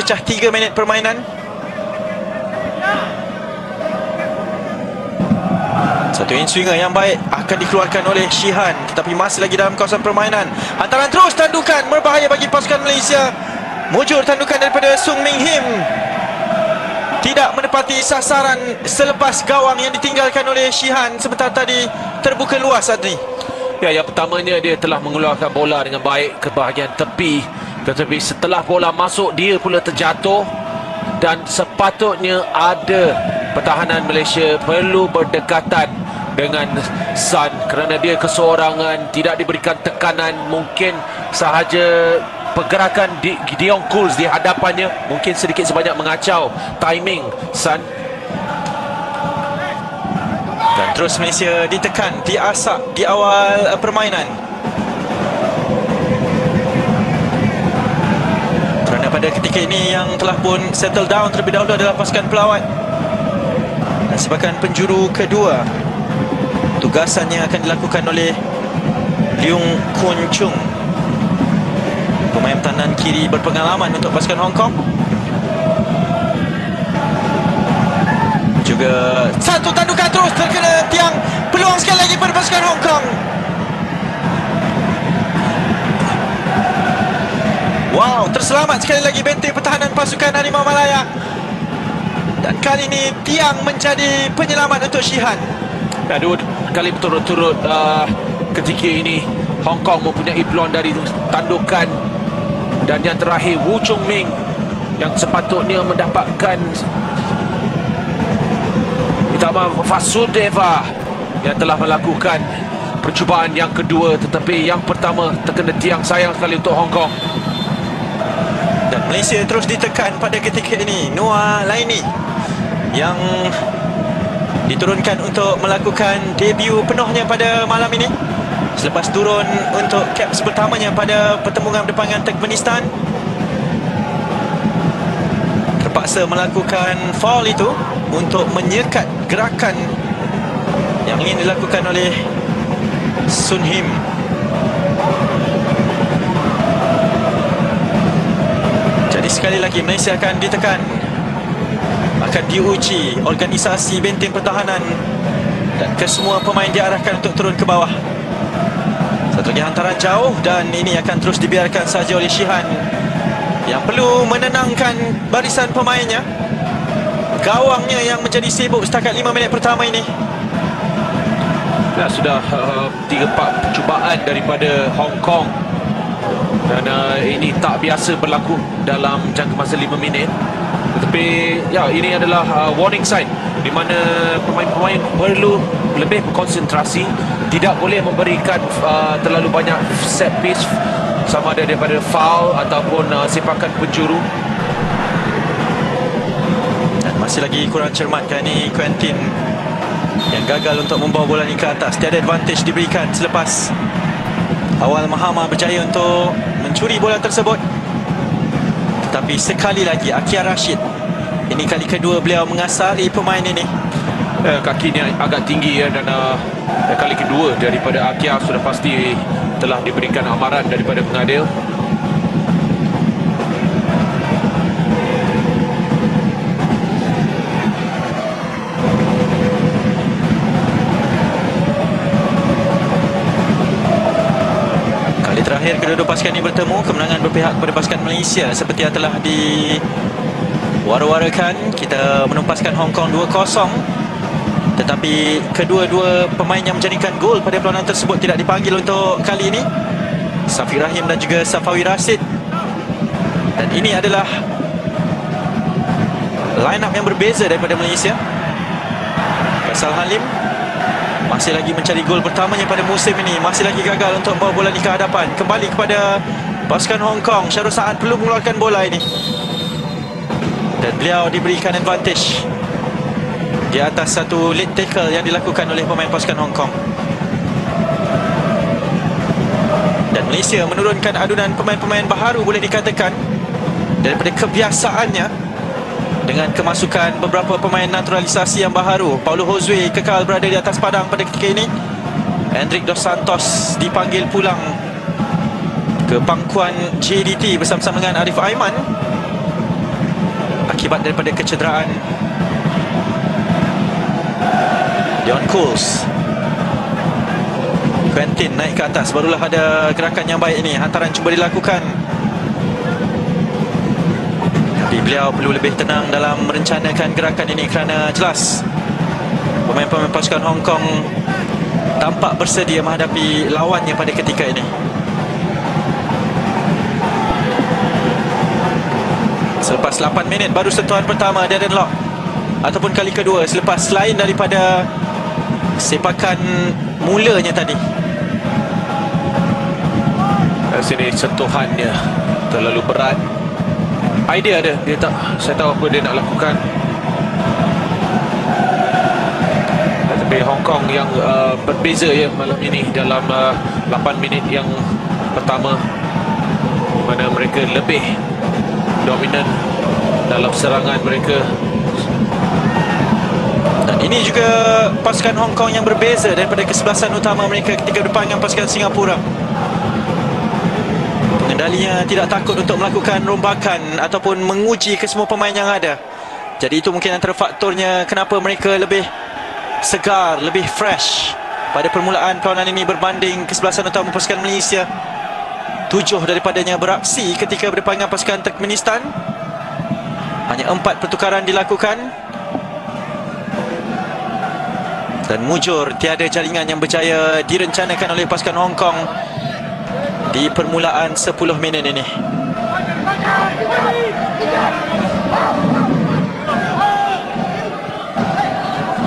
memecah 3 minit permainan. Satu in swinger yang baik akan dikeluarkan oleh Shihan, tetapi masih lagi dalam kawasan permainan. Hantaran terus, tandukan berbahaya bagi pasukan Malaysia. Mujur tandukan daripada Sung Ming Him, tidak menepati sasaran selepas gawang yang ditinggalkan oleh Shihan sebentar tadi terbuka luas saat ini. Ya, yang pertamanya dia telah mengeluarkan bola dengan baik ke bahagian tepi, tetapi setelah bola masuk dia pula terjatuh, dan sepatutnya ada pertahanan Malaysia perlu berdekatan dengan Sun kerana dia keseorangan, tidak diberikan tekanan. Mungkin sahaja pergerakan Dion Kools di hadapannya mungkin sedikit sebanyak mengacau timing Sun. Dan terus Malaysia ditekan, diasak di awal permainan. Kerana pada ketika ini yang telah pun settle down terlebih dahulu adalah pasukan pelawat. Dan sebagai penjuru kedua, tugasannya akan dilakukan oleh Leung Kun Chung, pemain pertahanan kiri berpengalaman untuk pasukan Hong Kong. Juga satu tandukan terus terkena tiang. Peluang sekali lagi pada pasukan Hong Kong. Wow, terselamat sekali lagi benteng pertahanan pasukan Harimau Malaya. Dan kali ini tiang menjadi penyelamat untuk Shihan. Ya, 2 kali berturut-turut ketika ini Hong Kong mempunyai peluang dari tandukan. Dan yang terakhir Wu Chung Ming yang sepatutnya mendapatkan Vasudeva yang telah melakukan percubaan yang kedua, tetapi yang pertama terkena tiang. Sayang sekali untuk Hong Kong. Dan Malaysia terus ditekan pada ketika ini. Noah Laini yang diturunkan untuk melakukan debut penuhnya pada malam ini selepas turun untuk caps pertamanya pada pertembungan berdepan dengan Turkmenistan. Terpaksa melakukan foul itu untuk menyekat gerakan yang ingin dilakukan oleh Sun Him. Jadi sekali lagi Malaysia akan ditekan, akan diuji organisasi benteng pertahanan, dan kesemua pemain diarahkan untuk turun ke bawah. Satu lagi hantaran jauh, dan ini akan terus dibiarkan saja oleh Shihan yang perlu menenangkan barisan pemainnya. Gawangnya yang menjadi sibuk setakat 5 minit pertama ini. Ya, sudah 3-4 percubaan daripada Hong Kong, dan ini tak biasa berlaku dalam jangka masa 5 minit. Tetapi ya, ini adalah warning sign di mana pemain-pemain perlu lebih berkonsentrasi, tidak boleh memberikan terlalu banyak set piece, sama ada daripada foul ataupun sepakan penjuru. Dan masih lagi kurang cermat kali ini Quentin yang gagal untuk membawa bola ini ke atas. Tiada advantage diberikan selepas awal Mahama berjaya untuk mencuri bola tersebut. Tetapi sekali lagi Akia Rashid, ini kali kedua beliau mengasari pemain ini. Kakinya agak tinggi ya, dan kali kedua daripada Akia sudah pasti telah diberikan amaran daripada pengadil. Kali terakhir kedua-dua pasukan ini bertemu, kemenangan berpihak kepada pasukan Malaysia seperti yang telah diwara-warakan. Kita menumpaskan Hong Kong 2-0. Tetapi kedua-dua pemain yang menjadikan gol pada perlawanan tersebut tidak dipanggil untuk kali ini, Safiq Rahim dan juga Safawi Rashid. Dan ini adalah line up yang berbeza daripada Malaysia. Faisal Halim masih lagi mencari gol pertamanya pada musim ini, masih lagi gagal untuk membawa bola ini ke hadapan. Kembali kepada pasukan Hong Kong. Syahrul Saad perlu mengeluarkan bola ini, dan beliau diberikan advantage di atas satu lead tackle yang dilakukan oleh pemain pasukan Hong Kong. Dan Malaysia menurunkan adunan pemain-pemain baharu, boleh dikatakan, daripada kebiasaannya dengan kemasukan beberapa pemain naturalisasi yang baharu. Paulo Josue kekal berada di atas padang pada ketika ini. Hendrik Dos Santos dipanggil pulang ke pangkuan JDT bersama-sama dengan Arif Aiman. akibat daripada kecederaan. Dion Cools, Quentin naik ke atas, barulah ada gerakan yang baik ini. Hantaran cuba dilakukan, tapi beliau perlu lebih tenang dalam merencanakan gerakan ini kerana jelas pemain-pemain pasukan Hong Kong tampak bersedia menghadapi lawannya pada ketika ini. Selepas 8 minit baru sentuhan pertama Darren Lock, ataupun kali kedua selepas selain daripada sepakan mulanya tadi. Dari sini sentuhannya terlalu berat. Idea ada, dia tak, saya tahu apa dia nak lakukan. Tapi Hong Kong yang berbeza ya malam ini dalam 8 minit yang pertama, di mana mereka lebih dominan dalam serangan mereka. Dan ini juga pasukan Hong Kong yang berbeza daripada kesebelasan utama mereka ketika berdepan dengan pasukan Singapura. Pengendalinya tidak takut untuk melakukan rombakan ataupun menguji kesemua pemain yang ada. Jadi itu mungkin antara faktornya kenapa mereka lebih segar, lebih fresh pada permulaan perlawanan ini berbanding kesebelasan utama pasukan Malaysia. 7 daripadanya beraksi ketika berdepan dengan pasukan Turkmenistan. Hanya 4 pertukaran dilakukan, dan mujur tiada jaringan yang berjaya direncanakan oleh pasukan Hong Kong di permulaan 10 minit ini.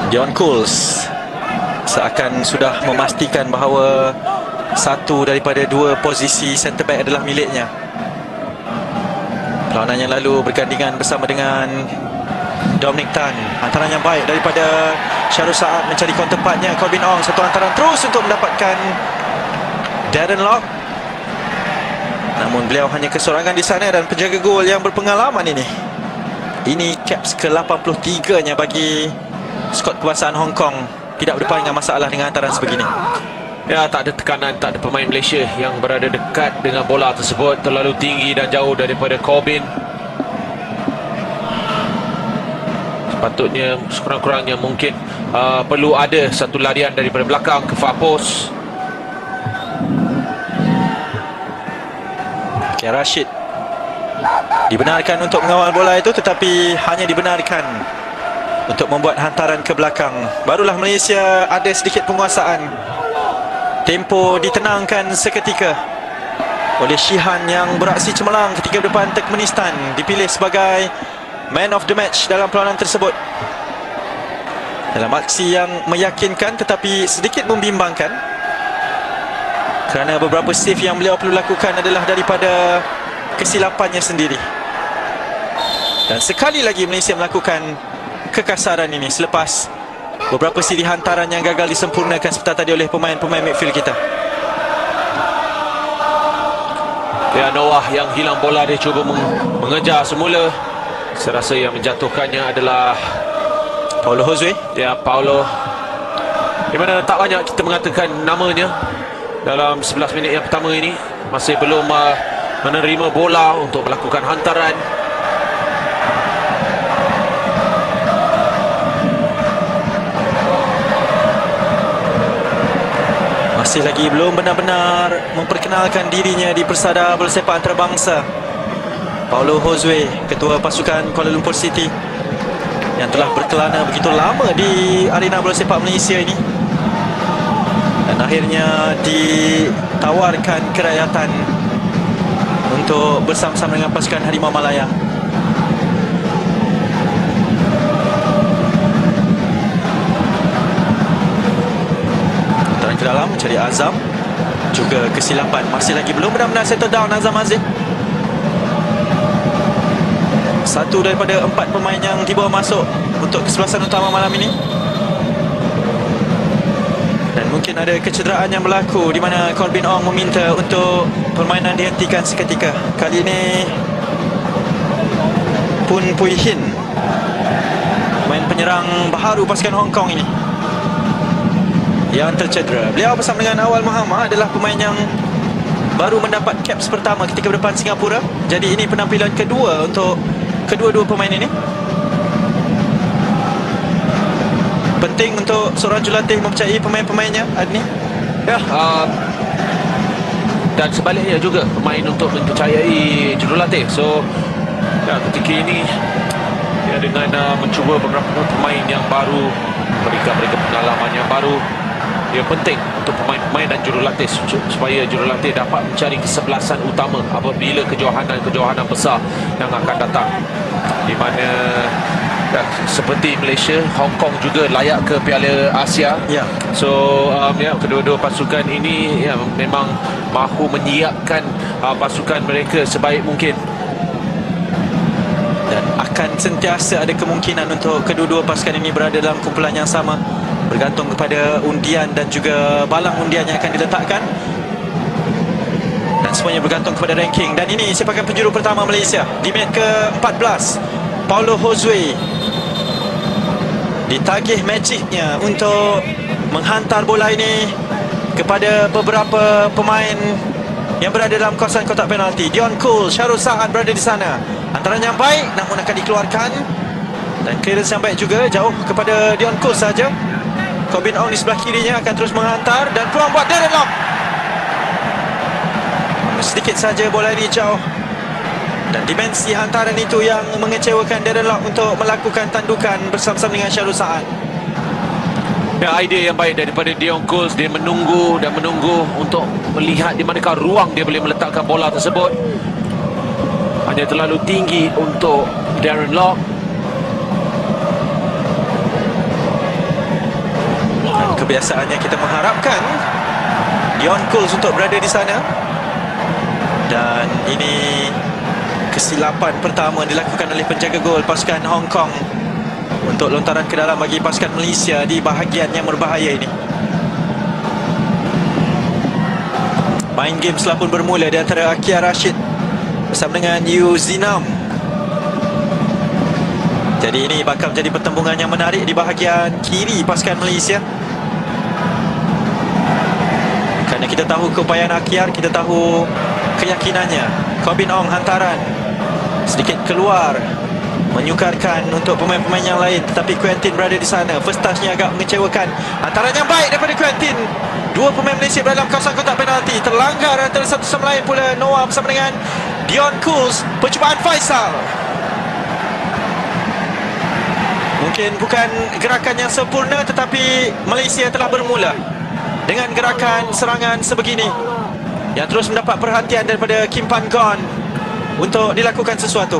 Dion Cools seakan sudah memastikan bahawa satu daripada 2 posisi centre back adalah miliknya. Perlawanan yang lalu bergandingan bersama dengan Dominic Tan. Hantaran yang baik daripada Syarul Saad mencari counter partnya Corbin Ong. Satu hantaran terus untuk mendapatkan Darren Lock, namun beliau hanya kesorangan di sana, dan penjaga gol yang berpengalaman ini caps ke-83 nya bagi skuad kebangsaan Hong Kong, tidak berdepan dengan masalah dengan hantaran sebegini. Ya, tak ada tekanan, tak ada pemain Malaysia yang berada dekat dengan bola tersebut, terlalu tinggi dan jauh daripada Corbin. Sepatutnya sekurang-kurangnya mungkin perlu ada satu larian daripada belakang ke far post. Okay, Rashid dibenarkan untuk mengawal bola itu, tetapi hanya dibenarkan untuk membuat hantaran ke belakang. Barulah Malaysia ada sedikit penguasaan. Tempo ditenangkan seketika oleh Shihan yang beraksi cemerlang ketika berdepan Turkmenistan, dipilih sebagai man of the match dalam perlawanan tersebut. Dalam aksi yang meyakinkan tetapi sedikit membimbangkan, kerana beberapa save yang beliau perlu lakukan adalah daripada kesilapannya sendiri. Dan sekali lagi Malaysia melakukan kekasaran ini selepas beberapa siri hantaran yang gagal disempurnakan seperti tadi oleh pemain-pemain midfield kita. Ya, Noah yang hilang bola, dia cuba mengejar semula. Saya rasa yang menjatuhkannya adalah Paulo Josue. Ya, Paulo, di mana tak banyak kita mengatakan namanya dalam 11 minit yang pertama ini. Masih belum menerima bola untuk melakukan hantaran. Masih lagi belum benar-benar memperkenalkan dirinya di persada bola sepak antarabangsa. Paulo Josue, ketua pasukan Kuala Lumpur City, yang telah berkelana begitu lama di arena bola sepak Malaysia ini, dan akhirnya ditawarkan kerakyatan untuk bersama-sama dengan pasukan Harimau Malaya. Ke dalam mencari Azam, juga kesilapan. Masih lagi belum benar-benar settle down Azam Aziz. Satu daripada 4 pemain yang dibawa masuk untuk kesebelasan utama malam ini. Dan mungkin ada kecederaan yang berlaku di mana Corbin Ong meminta untuk permainan dihentikan seketika. Kali ini Pun Pui Hin, pemain penyerang baharu pasukan Hong Kong ini, yang tercedera. Beliau bersama dengan Awal Muhammad adalah pemain yang baru mendapat caps pertama ketika berdepan Singapura. Jadi ini penampilan kedua untuk kedua-dua pemain ini. Penting untuk seorang jurulatih mempercayai pemain-pemainnya, Adni. Ya, dan sebaliknya juga pemain untuk mempercayai jurulatih. So ya, ketika ini ya, dengan mencuba beberapa pemain yang baru, memberikan mereka pengalaman yang baru, dia penting untuk pemain-pemain dan jurulatih supaya jurulatih dapat mencari kesebelasan utama apabila kejohanan besar yang akan datang, di mana ya, seperti Malaysia, Hong Kong juga layak ke Piala Asia. Ya. So ya, kedua-dua pasukan ini ya, memang mahu menyiapkan pasukan mereka sebaik mungkin. Dan akan sentiasa ada kemungkinan untuk kedua-dua pasukan ini berada dalam kumpulan yang sama, bergantung kepada undian dan juga balang undian yang akan diletakkan, dan semuanya bergantung kepada ranking. Dan ini sepakan penjuru pertama Malaysia di minit ke-14. Paulo Josue ditagih magicnya untuk menghantar bola ini kepada beberapa pemain yang berada dalam kawasan kotak penalti. Dion Cole, Syarul Saad berada di sana. Hantaran yang baik namun akan dikeluarkan, dan clearance yang baik juga, jauh kepada Dion Cole saja. Corbin Ong di sebelah kirinya akan terus menghantar dan peluang buat Darren Lock. Sedikit saja bola ini jauh, dan dimensi hantaran itu yang mengecewakan Darren Lock untuk melakukan tandukan bersama-sama dengan Syarul Saad. Ya, idea yang baik daripada Dion Cole. Dia menunggu dan menunggu untuk melihat di manakah ruang dia boleh meletakkan bola tersebut. Hanya terlalu tinggi untuk Darren Lock. Dan kebiasaannya kita mengharapkan Dion Cole untuk berada di sana. Dan ini kesilapan pertama yang dilakukan oleh penjaga gol pasukan Hong Kong untuk lontaran ke dalam bagi pasukan Malaysia di bahagian yang berbahaya ini. Main game telah pun bermula di antara Akia Rashid bersama dengan Yu Zinam. Jadi ini bakal menjadi pertembungan yang menarik di bahagian kiri pasukan Malaysia. Kerana kita tahu keupayaan Akyar, kita tahu keyakinannya. Corbin Ong hantaran sedikit keluar, menyukarkan untuk pemain-pemain yang lain, tetapi Quentin berada di sana. First touch-nya agak mengecewakan. Hantaran yang baik daripada Quentin. Dua pemain Malaysia berada dalam kawasan kotak penalti. Terlanggar antara satu sama lain pula Noah bersama dengan Dion Cole. Percubaan Faisal. Mungkin bukan gerakan yang sempurna, tetapi Malaysia telah bermula dengan gerakan serangan sebegini yang terus mendapat perhatian daripada Kim Pan Gon untuk dilakukan sesuatu.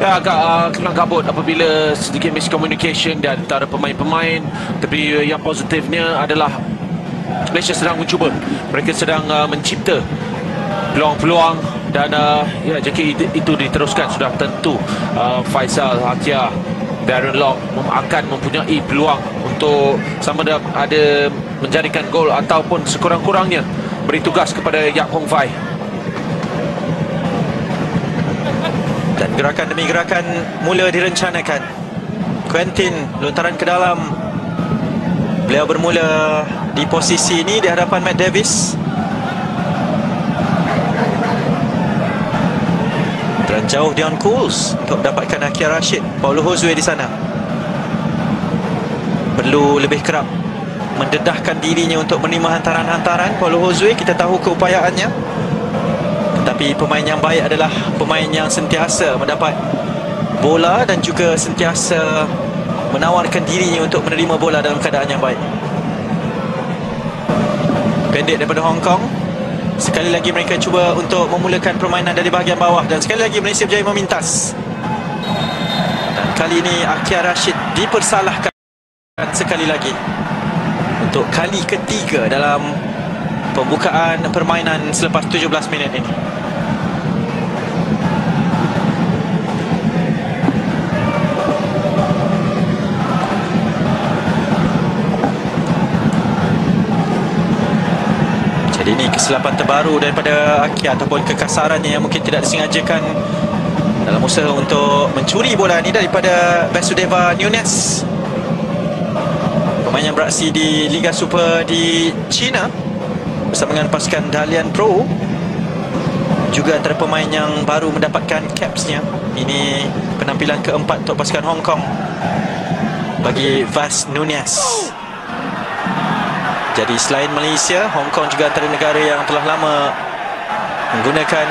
Ya, agak kelang kabut apabila sedikit miscommunication di antara pemain-pemain. Tapi yang positifnya adalah Malaysia sedang mencuba. Mereka sedang mencipta peluang-peluang, dan ya, jika itu diteruskan, sudah tentu Faisal, Hatia, Darren Lock akan mempunyai peluang untuk sama ada menjadikan gol ataupun sekurang-kurangnya beri tugas kepada Yap Hong Fai. Dan gerakan demi gerakan mula direncanakan. Quentin lontaran ke dalam. Beliau bermula di posisi ini di hadapan Matt Davis. Dan jauh Dion Cole untuk dapatkan Akia Rashid. Paulo Josue di sana. Perlu lebih kerap mendedahkan dirinya untuk menerima hantaran-hantaran. Paulo Josue, kita tahu keupayaannya, tetapi pemain yang baik adalah pemain yang sentiasa mendapat bola dan juga sentiasa menawarkan dirinya untuk menerima bola dalam keadaan yang baik. Pendek daripada Hong Kong. Sekali lagi mereka cuba untuk memulakan permainan dari bahagian bawah, dan sekali lagi Malaysia berjaya memintas. Dan kali ini Akia Rashid dipersalahkan sekali lagi untuk kali ketiga dalam pembukaan permainan selepas 17 minit ini. Jadi ini kesilapan terbaru daripada Akia, ataupun kekasarannya yang mungkin tidak disengajakan dalam usaha untuk mencuri bola ini daripada Vasudeva Nunes, pemain yang beraksi di Liga Super di China bersama dengan pasukan Dalian Pro, juga antara pemain yang baru mendapatkan capsnya. Ini penampilan keempat untuk pasukan Hong Kong bagi Vas Nunez. Jadi selain Malaysia, Hong Kong juga antara negara yang telah lama menggunakan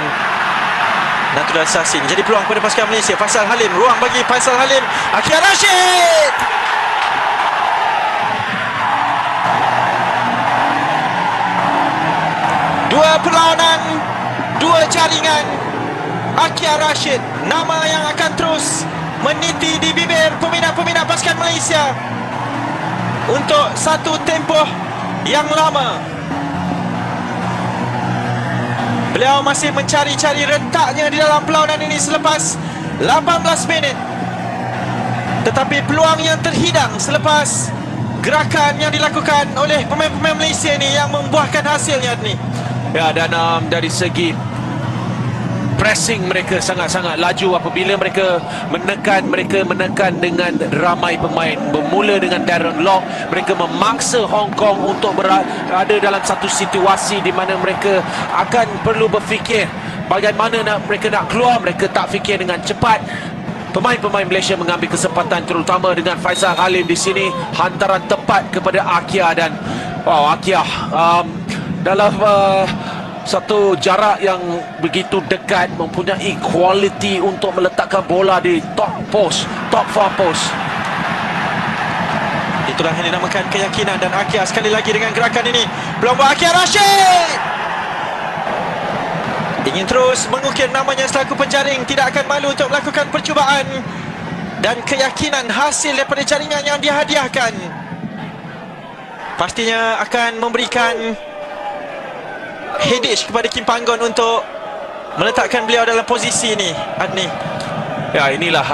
naturalisasi. Jadi peluang kepada pasukan Malaysia. Faisal Halim, ruang bagi Faisal Halim. Akia Rashid. Dua perlawanan, dua jaringan. Akia Rashid, nama yang akan terus meniti di bibir peminat-peminat pasukan Malaysia untuk satu tempoh yang lama. Beliau masih mencari-cari rentaknya di dalam perlawanan ini selepas 18 minit. Tetapi peluang yang terhidang selepas gerakan yang dilakukan oleh pemain-pemain Malaysia ini yang membuahkan hasilnya ni. Ya, dan dari segi pressing mereka sangat-sangat laju apabila mereka menekan dengan ramai pemain. Bermula dengan Darren Lock, mereka memaksa Hong Kong untuk berada dalam satu situasi di mana mereka akan perlu berfikir bagaimana mereka nak keluar. Mereka tak fikir dengan cepat. Pemain-pemain Malaysia mengambil kesempatan, terutama dengan Faisal Halim di sini. Hantaran tepat kepada Akia dan Akia dalam satu jarak yang begitu dekat, mempunyai kualiti untuk meletakkan bola di top far post. Itulah yang dinamakan keyakinan. Dan Akia sekali lagi dengan gerakan ini, peluang buat Akia Rashid. Ingin terus mengukir namanya selaku penjaring, tidak akan malu untuk melakukan percubaan. Dan keyakinan hasil daripada jaringan yang dihadiahkan pastinya akan memberikan headache kepada Kim Panggon untuk meletakkan beliau dalam posisi ini, Adni. Ya, inilah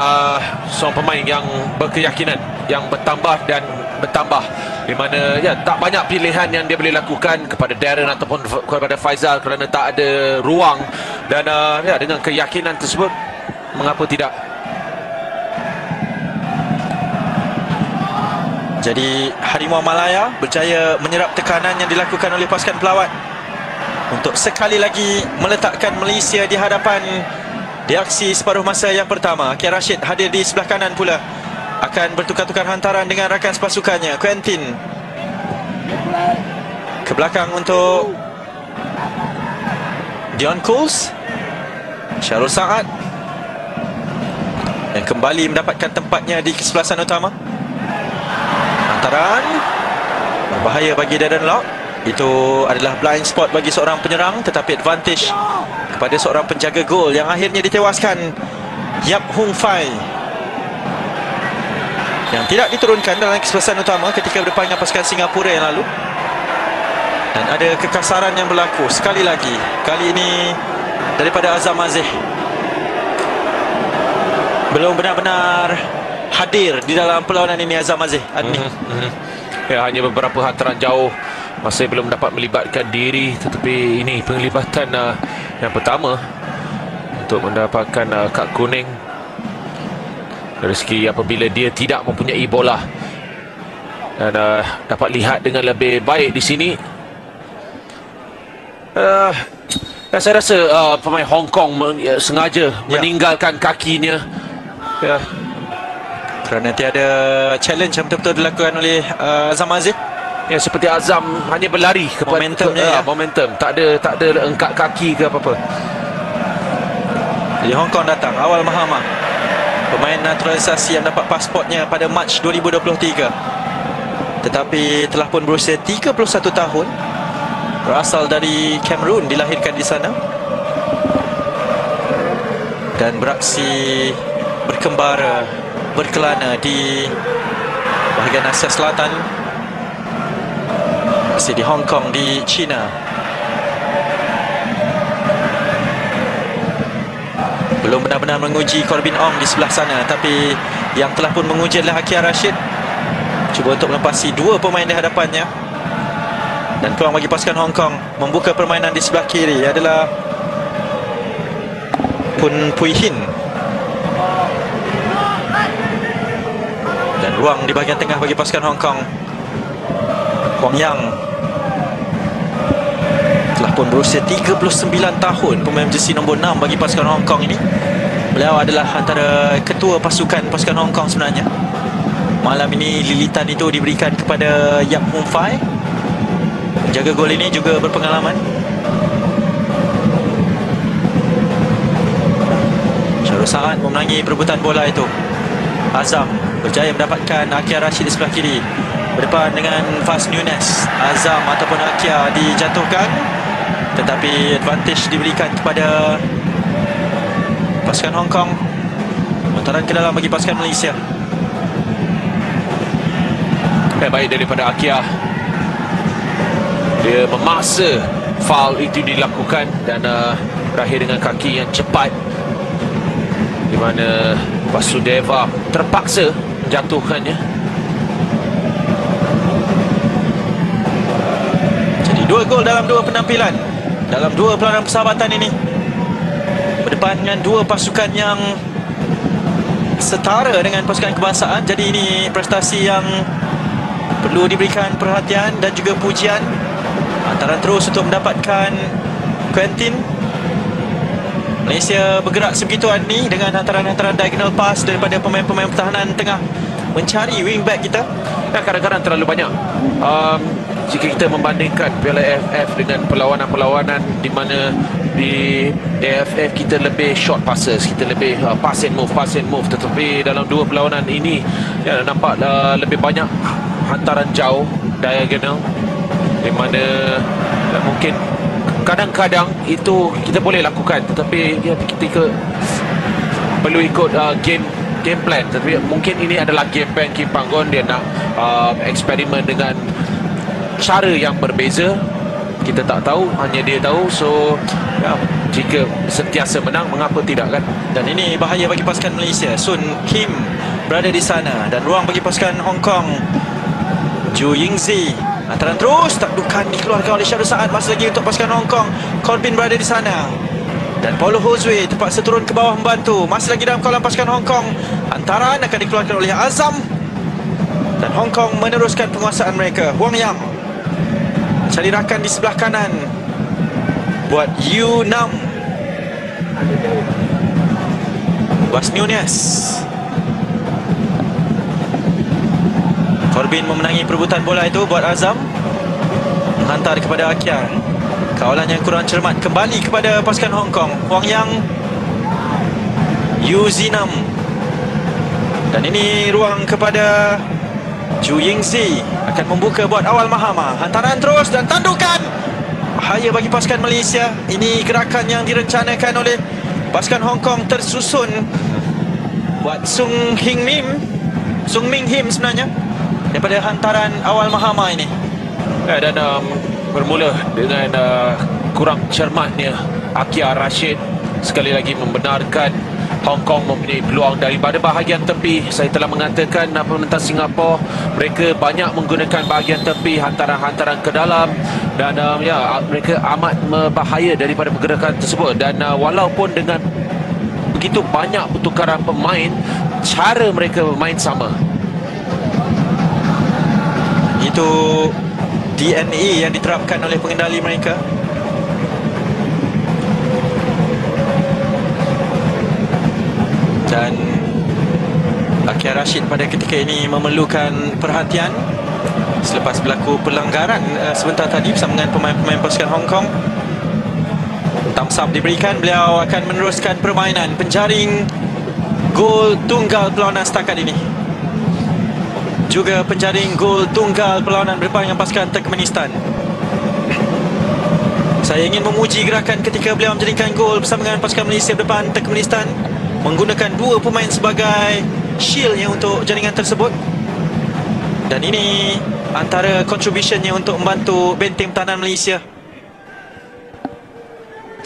seorang pemain yang berkeyakinan, yang bertambah dan bertambah, di mana ya tak banyak pilihan yang dia boleh lakukan kepada Darren ataupun kepada Faizal kerana tak ada ruang. Dan ya, dengan keyakinan tersebut, mengapa tidak? Jadi Harimau Malaya berjaya menyerap tekanan yang dilakukan oleh pasukan pelawat untuk sekali lagi meletakkan Malaysia di hadapan di aksi separuh masa yang pertama. Akia Rashid hadir di sebelah kanan pula, akan bertukar-tukar hantaran dengan rakan sepasukannya. Quentin ke belakang untuk Dion Coles. Syarul Saad yang kembali mendapatkan tempatnya di kesebelasan utama. Hantaran berbahaya bagi Darren Lock. Itu adalah blind spot bagi seorang penyerang, tetapi advantage kepada seorang penjaga gol yang akhirnya ditewaskan, Yap Hung Fai, yang tidak diturunkan dalam kesebelasan utama ketika berdepan dengan pasukan Singapura yang lalu. Dan ada kekasaran yang berlaku sekali lagi, kali ini daripada Azam Aziz. Belum benar-benar hadir di dalam perlawanan ini Azam Aziz. Ya, hanya beberapa hantaran jauh, masih belum dapat melibatkan diri. Tetapi ini penglibatan yang pertama untuk mendapatkan kad kuning dari segi apabila dia tidak mempunyai bola. Dan dapat lihat dengan lebih baik di sini. Saya rasa pemain Hong Kong sengaja meninggalkan kakinya, kerana tiada challenge yang betul-betul dilakukan oleh Azam Aziz. Ya, seperti Azam hanya berlari kepada momentumnya, momentum, tak ada engkat kaki ke apa-apa. Jadi Hong Kong datang awal Mahama, pemain naturalisasi yang dapat pasportnya pada Mac 2023, tetapi telah pun berusia 31 tahun, berasal dari Cameroon, dilahirkan di sana dan beraksi berkembara, berkelana di bahagian Asia Selatan, masih di Hong Kong, di China. Belum benar-benar menguji Corbin Ong di sebelah sana, tapi yang telah pun menguji adalah Akia Rashid. Cuba untuk melepasi dua pemain di hadapannya. Dan peluang bagi pasukan Hong Kong membuka permainan di sebelah kiri adalah Pun Pui Hin. Dan ruang di bahagian tengah bagi pasukan Hong Kong, Wang Yang telah pun berusia 39 tahun, pemain jersey nombor 6 bagi pasukan Hong Kong ini, Beliau adalah antara ketua pasukan Hong Kong sebenarnya. Malam ini lilitan itu diberikan kepada Yap Hung Fai. Penjaga gol ini juga berpengalaman. Syarul Saad memenangi perebutan bola itu. Azam berjaya mendapatkan Akia Rashid di sebelah kiri, berdepan dengan Fas Nunes. Azam ataupun Akia dijatuhkan, tetapi advantage diberikan kepada pasukan Hong Kong. Hantaran ke dalam bagi pasukan Malaysia. Baik daripada Akia. Dia memaksa foul itu dilakukan dan berakhir dengan kaki yang cepat, di mana Vasudeva terpaksa menjatuhkannya. Jadi 2 gol dalam 2 penampilan, dalam 2 perlawanan persahabatan ini, berdepan dengan 2 pasukan yang setara dengan pasukan kebangsaan. Jadi ini prestasi yang perlu diberikan perhatian dan juga pujian. Hantaran terus untuk mendapatkan Quentin. Malaysia bergerak sebegitu ni dengan hantaran-hantaran diagonal pass daripada pemain-pemain pertahanan tengah mencari wingback kita. Dan kadang-kadang terlalu banyak. Jika kita membandingkan Piala AFF dengan perlawanan-perlawanan di mana di AFF kita lebih short passes, kita lebih pass and move, tetapi dalam 2 perlawanan ini ya, nampak lebih banyak hantaran jauh diagonal, di mana mungkin kadang-kadang itu kita boleh lakukan, tetapi ya, ketika perlu ikut game plan. Tapi mungkin ini adalah game plan Kim Panggon. Dia nak eksperimen dengan cara yang berbeza. Kita tak tahu, hanya dia tahu. So ya, jika sentiasa menang, mengapa tidak kan? Dan ini bahaya bagi pasukan Malaysia. Sun Kim berada di sana dan ruang bagi pasukan Hong Kong. Ju Yingzi, hantaran terus, takdukan dikeluarkan oleh Syarul Saad. Masih lagi untuk pasukan Hong Kong. Corbin berada di sana dan Paulo Josue terpaksa turun ke bawah membantu. Masih lagi dalam kawalan pasukan Hong Kong. Hantaran akan dikeluarkan oleh Azam dan Hong Kong meneruskan penguasaan mereka. Huang Yang cari rakan di sebelah kanan buat Yu Nam. Bas Nunes. Corbin memenangi perebutan bola itu buat Azam, menghantar kepada Akia. Kawalan yang kurang cermat kembali kepada pasukan Hong Kong. Huang Yang, Yu Zinam, dan ini ruang kepada Ju Yingzi, akan membuka buat Awal Mahama. Hantaran terus dan tandukan. Bahaya bagi pasukan Malaysia. Ini gerakan yang direncanakan oleh pasukan Hong Kong, tersusun buat Sung Ming Him sebenarnya, daripada hantaran Awal Mahama ini. Dan bermula dengan kurang cermatnya Akia Rashid sekali lagi membenarkan Hong Kong mempunyai peluang daripada bahagian tepi. Saya telah mengatakan penentang Singapura mereka banyak menggunakan bahagian tepi, hantaran-hantaran ke dalam, dan ya, mereka amat berbahaya daripada pergerakan tersebut. Dan walaupun dengan begitu banyak pertukaran pemain, cara mereka bermain sama. Itu DNA yang diterapkan oleh pengendali mereka. Dan Akia Rashid pada ketika ini memerlukan perhatian selepas berlaku pelanggaran sebentar tadi bersama dengan pemain-pemain pasukan Hong Kong. Thumbs up diberikan. Beliau akan meneruskan permainan, penjaring gol tunggal perlawanan setakat ini, juga penjaring gol tunggal perlawanan berdepan dengan pasukan Turkmenistan. Saya ingin memuji gerakan ketika beliau menjadikan gol bersama dengan pasukan Malaysia berdepan Turkmenistan, menggunakan 2 pemain sebagai shieldnya untuk jaringan tersebut. Dan ini antara contributionnya untuk membantu benteng pertahanan Malaysia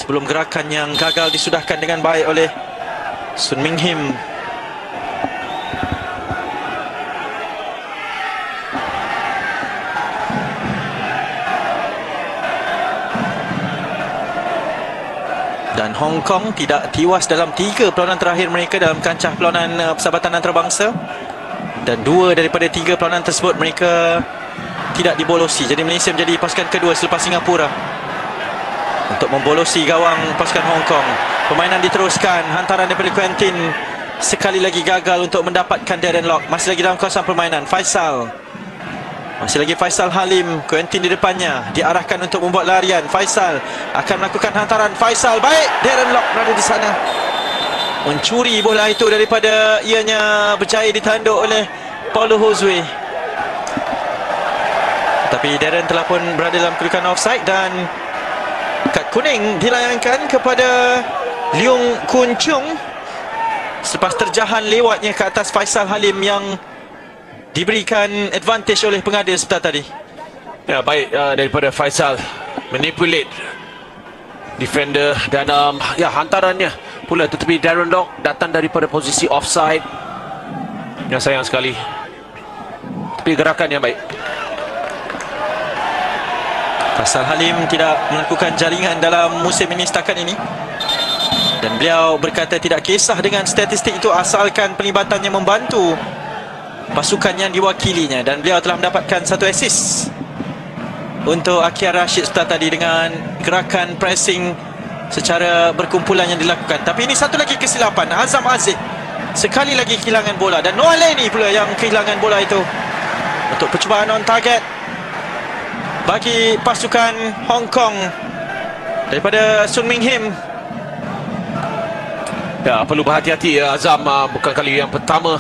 sebelum gerakan yang gagal disudahkan dengan baik oleh Sun Ming Him. Dan Hong Kong tidak tiwas dalam 3 perlawanan terakhir mereka dalam kancah perlawanan persahabatan antarabangsa. Dan 2 daripada 3 perlawanan tersebut mereka tidak dibolosi. Jadi Malaysia menjadi pasukan kedua selepas Singapura untuk membolosi gawang pasukan Hong Kong. Permainan diteruskan. Hantaran daripada Quentin sekali lagi gagal untuk mendapatkan Darren Lock. Masih lagi dalam kawasan permainan. Faisal. Masih lagi Faisal Halim. Quentin di depannya. Diarahkan untuk membuat larian. Faisal akan melakukan hantaran. Faisal, baik. Darren Lock berada di sana. Mencuri bola itu daripada ianya berjaya ditanduk oleh Paulo Josue. Tapi Darren telah pun berada dalam kedudukan offside dan kad kuning dilayangkan kepada Leung Kun Chung selepas terjahan lewatnya ke atas Faisal Halim yang diberikan advantage oleh pengadil sebentar tadi. Ya, baik daripada Faisal manipulate defender dan ya, hantarannya pula, tetapi Darren Lock datang daripada posisi offside. Ya, sayang sekali. Tapi gerakan yang baik. Faisal Halim tidak melakukan jaringan dalam musim ini setakat ini. Dan beliau berkata tidak kisah dengan statistik itu asalkan pelibatannya membantu pasukan yang diwakilinya. Dan beliau telah mendapatkan satu assist untuk Akhil Rashid sebentar tadi dengan gerakan pressing secara berkumpulan yang dilakukan. Tapi ini satu lagi kesilapan. Azam Aziz sekali lagi kehilangan bola dan Noah Lenny pula yang kehilangan bola itu untuk percubaan on target bagi pasukan Hong Kong daripada Sun Ming Him. Ya, perlu berhati-hati ya, Azam. Bukan kali yang pertama.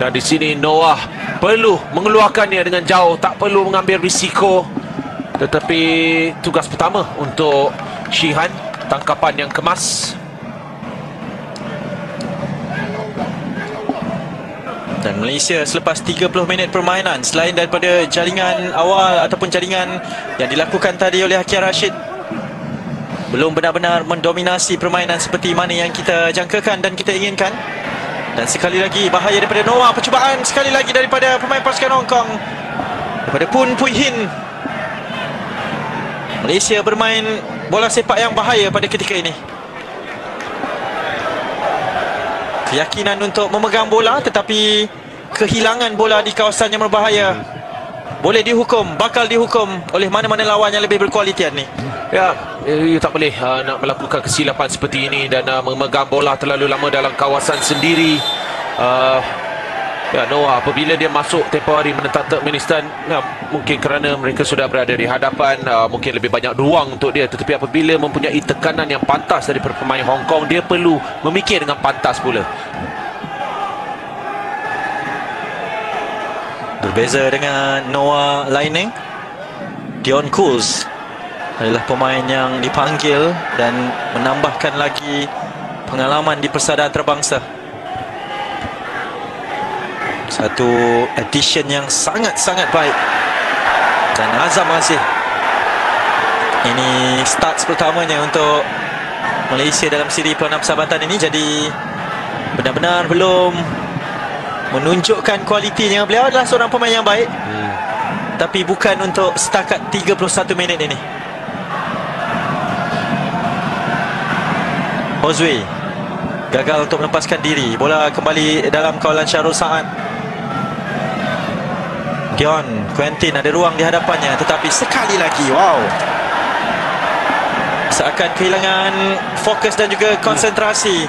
Dan di sini Noah perlu mengeluarkannya dengan jauh, tak perlu mengambil risiko. Tetapi tugas pertama untuk Shihan, tangkapan yang kemas. Dan Malaysia selepas 30 minit permainan, selain daripada jaringan awal ataupun jaringan yang dilakukan tadi oleh Akhil Rashid, belum benar-benar mendominasi permainan seperti mana yang kita jangkakan dan kita inginkan. Dan sekali lagi bahaya daripada Noah. Percubaan sekali lagi daripada pemain pasukan Hong Kong, daripada Poon Pui Hin. Malaysia bermain bola sepak yang bahaya pada ketika ini. Keyakinan untuk memegang bola tetapi kehilangan bola di kawasan yang berbahaya boleh dihukum, bakal dihukum oleh mana-mana lawan yang lebih berkualiti ni. Ya, you tak boleh nak melakukan kesilapan seperti ini dan memegang bola terlalu lama dalam kawasan sendiri. Ya, Noah apabila dia masuk tempoh hari menentang Turkmenistan, ya, mungkin kerana mereka sudah berada di hadapan, mungkin lebih banyak ruang untuk dia. Tetapi apabila mempunyai tekanan yang pantas daripada pemain Hong Kong, dia perlu memikir dengan pantas pula. Berbeza dengan Noah Laining, Dion Cools adalah pemain yang dipanggil dan menambahkan lagi pengalaman di persada antarabangsa. Satu addition yang sangat-sangat baik. Dan Azam Aziz, ini start pertamanya untuk Malaysia dalam siri peluang persahabatan ini. Jadi benar-benar belum menunjukkan kualitinya. Beliau adalah seorang pemain yang baik, tapi bukan untuk setakat 31 minit ini. Josue gagal untuk melepaskan diri. Bola kembali dalam kawalan Syarul Saad. Dion Quentin ada ruang di hadapannya, tetapi sekali lagi, wow, seakan kehilangan fokus dan juga konsentrasi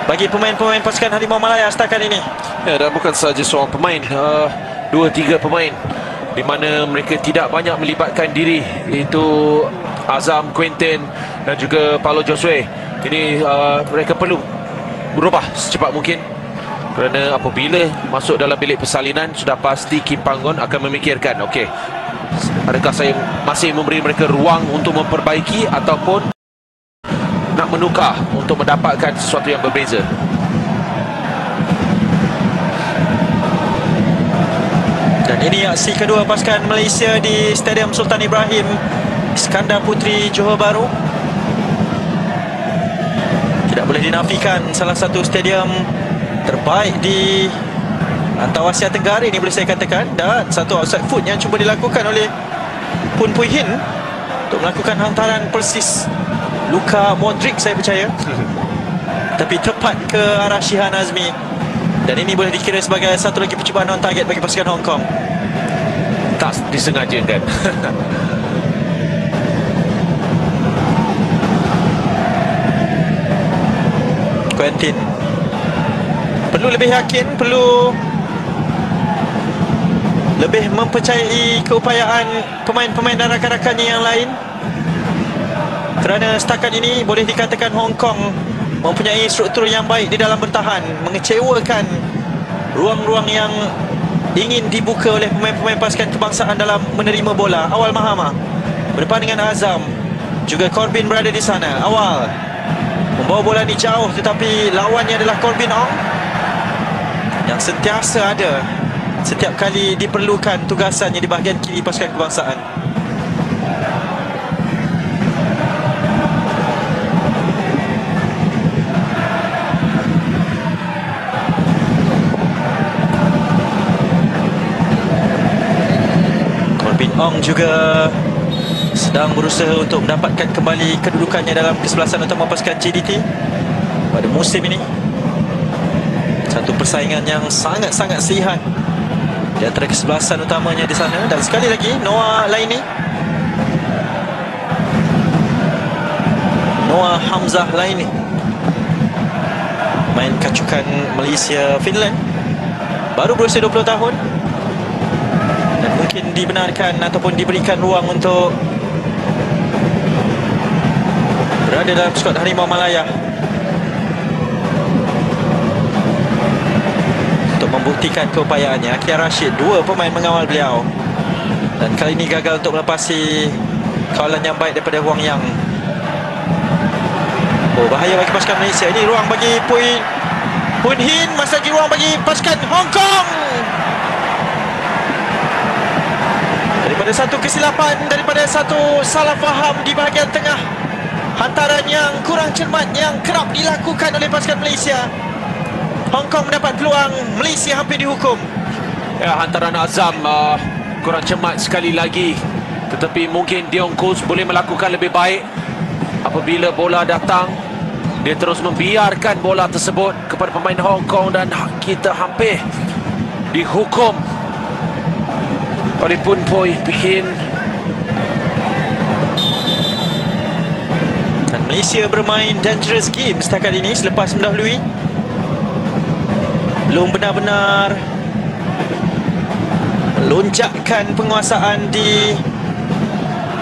bagi pemain-pemain pasukan Harimau Malaya setakat ini. Ya, dan bukan sahaja seorang pemain, 2-3 pemain di mana mereka tidak banyak melibatkan diri, iaitu Azam, Quentin dan juga Paulo Josue. Ini mereka perlu berubah secepat mungkin, kerana apabila masuk dalam bilik persalinan sudah pasti Kim Panggon akan memikirkan, okey, adakah saya masih memberi mereka ruang untuk memperbaiki ataupun nak menukar untuk mendapatkan sesuatu yang berbeza. Dan ini aksi kedua pasukan Malaysia di Stadium Sultan Ibrahim Iskandar Puteri, Johor Bahru. Tidak boleh dinafikan salah satu stadium terbaik di Antarabangsa Tenggara ini, boleh saya katakan. Dan satu outside foot yang cuba dilakukan oleh Poon Pui Hin untuk melakukan hantaran persis Luka Modric, saya percaya. Tapi tepat ke arah Shihan Azmi. Dan ini boleh dikira sebagai satu lagi percubaan on target bagi pasukan Hong Kong. Tak disengajakan. Quentin perlu lebih yakin, perlu lebih mempercayai keupayaan pemain-pemain dan rakan-rakannya yang lain, kerana setakat ini boleh dikatakan Hong Kong mempunyai struktur yang baik di dalam bertahan, mengecewakan ruang-ruang yang ingin dibuka oleh pemain-pemain pasukan kebangsaan dalam menerima bola. Awal Mahama berdepan dengan Azam, juga Corbin berada di sana. Awal membawa bola ni jauh, tetapi lawannya adalah Corbin Ong yang sentiasa ada setiap kali diperlukan tugasannya di bahagian kiri pasukan kebangsaan. Corbin Ong juga sedang berusaha untuk mendapatkan kembali kedudukannya dalam kesebelasan utama pasukan JDT pada musim ini. Satu persaingan yang sangat-sangat sihat di antara kesebelasan utamanya di sana. Dan sekali lagi Noah Hamzah Laini, main kacukan Malaysia Finland, baru berusia 20 tahun, dan mungkin dibenarkan ataupun diberikan ruang untuk berada dalam skuad Harimau Malaya untuk membuktikan keupayaannya. Akhir Rashid, dua pemain mengawal beliau, dan kali ini gagal untuk melepasi kawalan yang baik daripada Huang Yang. Oh, bahaya bagi pasukan Malaysia. Ini ruang bagi Pun Hin, masih lagi ruang bagi pasukan Hong Kong. Daripada satu kesilapan, daripada satu salah faham di bahagian tengah, hantaran yang kurang cermat yang kerap dilakukan oleh pasukan Malaysia, Hong Kong mendapat peluang, Malaysia hampir dihukum. Ya, hantaran Azam kurang cermat sekali lagi, tetapi mungkin Dion Kuz boleh melakukan lebih baik. Apabila bola datang, dia terus membiarkan bola tersebut kepada pemain Hong Kong, dan kita hampir dihukum oleh Pun Hin. Dan Malaysia bermain dangerous game setakat ini selepas mendahului. Belum benar-benar lonjakkan penguasaan di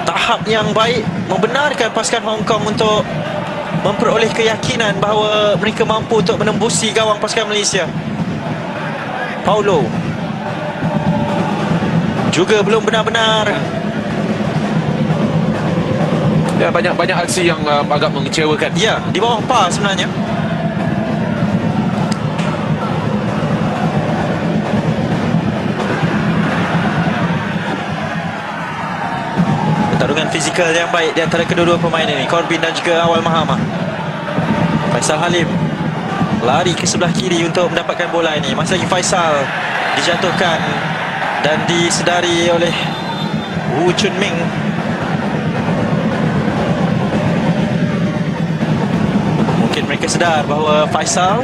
tahap yang baik, membenarkan pasukan Hong Kong untuk memperoleh keyakinan bahawa mereka mampu untuk menembusi gawang pasukan Malaysia. Paulo juga belum benar-benar. Ya, banyak aksi yang agak mengecewakan. Ya, di bawah par sebenarnya. Pertarungan fizikal yang baik di antara kedua-dua pemain ini, Corbin dan juga Awal Mahama. Faisal Halim lari ke sebelah kiri untuk mendapatkan bola ini. Masih lagi Faisal dijatuhkan dan disedari oleh Wu Chun Ming. Mungkin mereka sedar bahawa Faisal,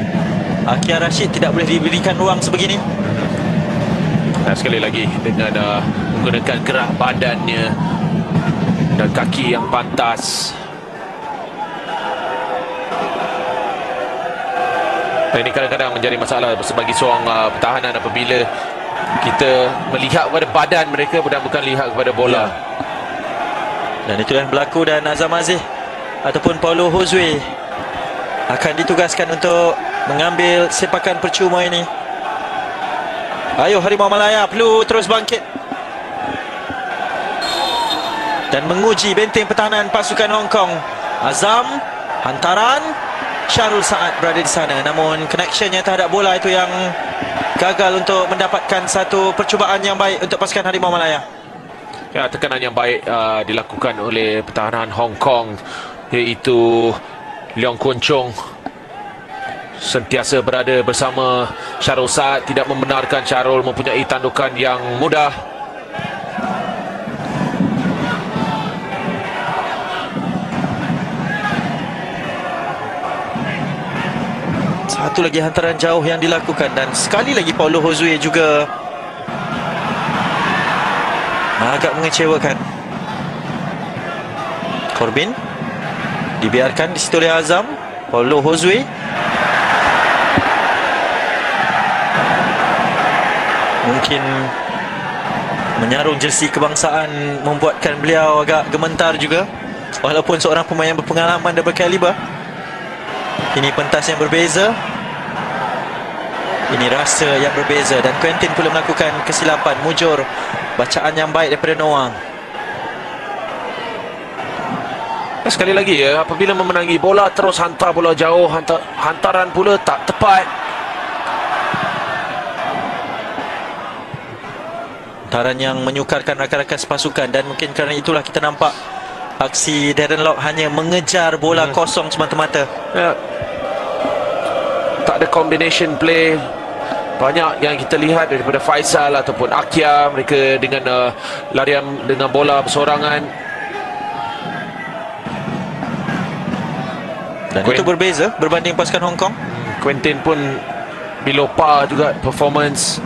Akhir Rashid tidak boleh diberikan ruang sebegini. Dan sekali lagi dengan menggunakan gerak badannya dan kaki yang pantas. Dan ini kadang-kadang menjadi masalah sebagai seorang pertahanan apabila kita melihat kepada badan mereka bukan lihat kepada bola. Ya. Dan itu yang berlaku, dan Azam Aziz ataupun Paulo Josue akan ditugaskan untuk mengambil sepakan percuma ini. Ayo Harimau Malaya perlu terus bangkit dan menguji benteng pertahanan pasukan Hong Kong. Azam, hantaran, Syarul Saad berada di sana, namun connectionnya terhadap bola itu yang gagal untuk mendapatkan satu percubaan yang baik untuk pasukan Harimau Malaya. Ya, tekanan yang baik dilakukan oleh pertahanan Hong Kong, iaitu Leong Kun Chung sentiasa berada bersama Syarul Saad, tidak membenarkan Syarul mempunyai tandukan yang mudah. Satu lagi hantaran jauh yang dilakukan, dan sekali lagi Paulo Josue juga agak mengecewakan. Corbin dibiarkan di situ oleh Azam. Paulo Josue Mungkin menyarung jersey kebangsaan membuatkan beliau agak gementar juga. Walaupun seorang pemain yang berpengalaman dan berkaliber, ini pentas yang berbeza, ini rasa yang berbeza. Dan Quentin pula melakukan kesilapan. Mujur bacaan yang baik daripada Noah. Sekali lagi ya, apabila memenangi bola terus hantar bola jauh, hantaran pula tak tepat. Hantaran yang menyukarkan rakan-rakan sepasukan. Dan mungkin kerana itulah kita nampak aksi Darren Lock hanya mengejar bola kosong semata-mata. Ya. Tak ada combination play. Banyak yang kita lihat daripada Faisal ataupun Akia, mereka dengan larian dengan bola bersorangan. Dan itu berbeza berbanding pasukan Hong Kong. Quentin pun below par juga performance.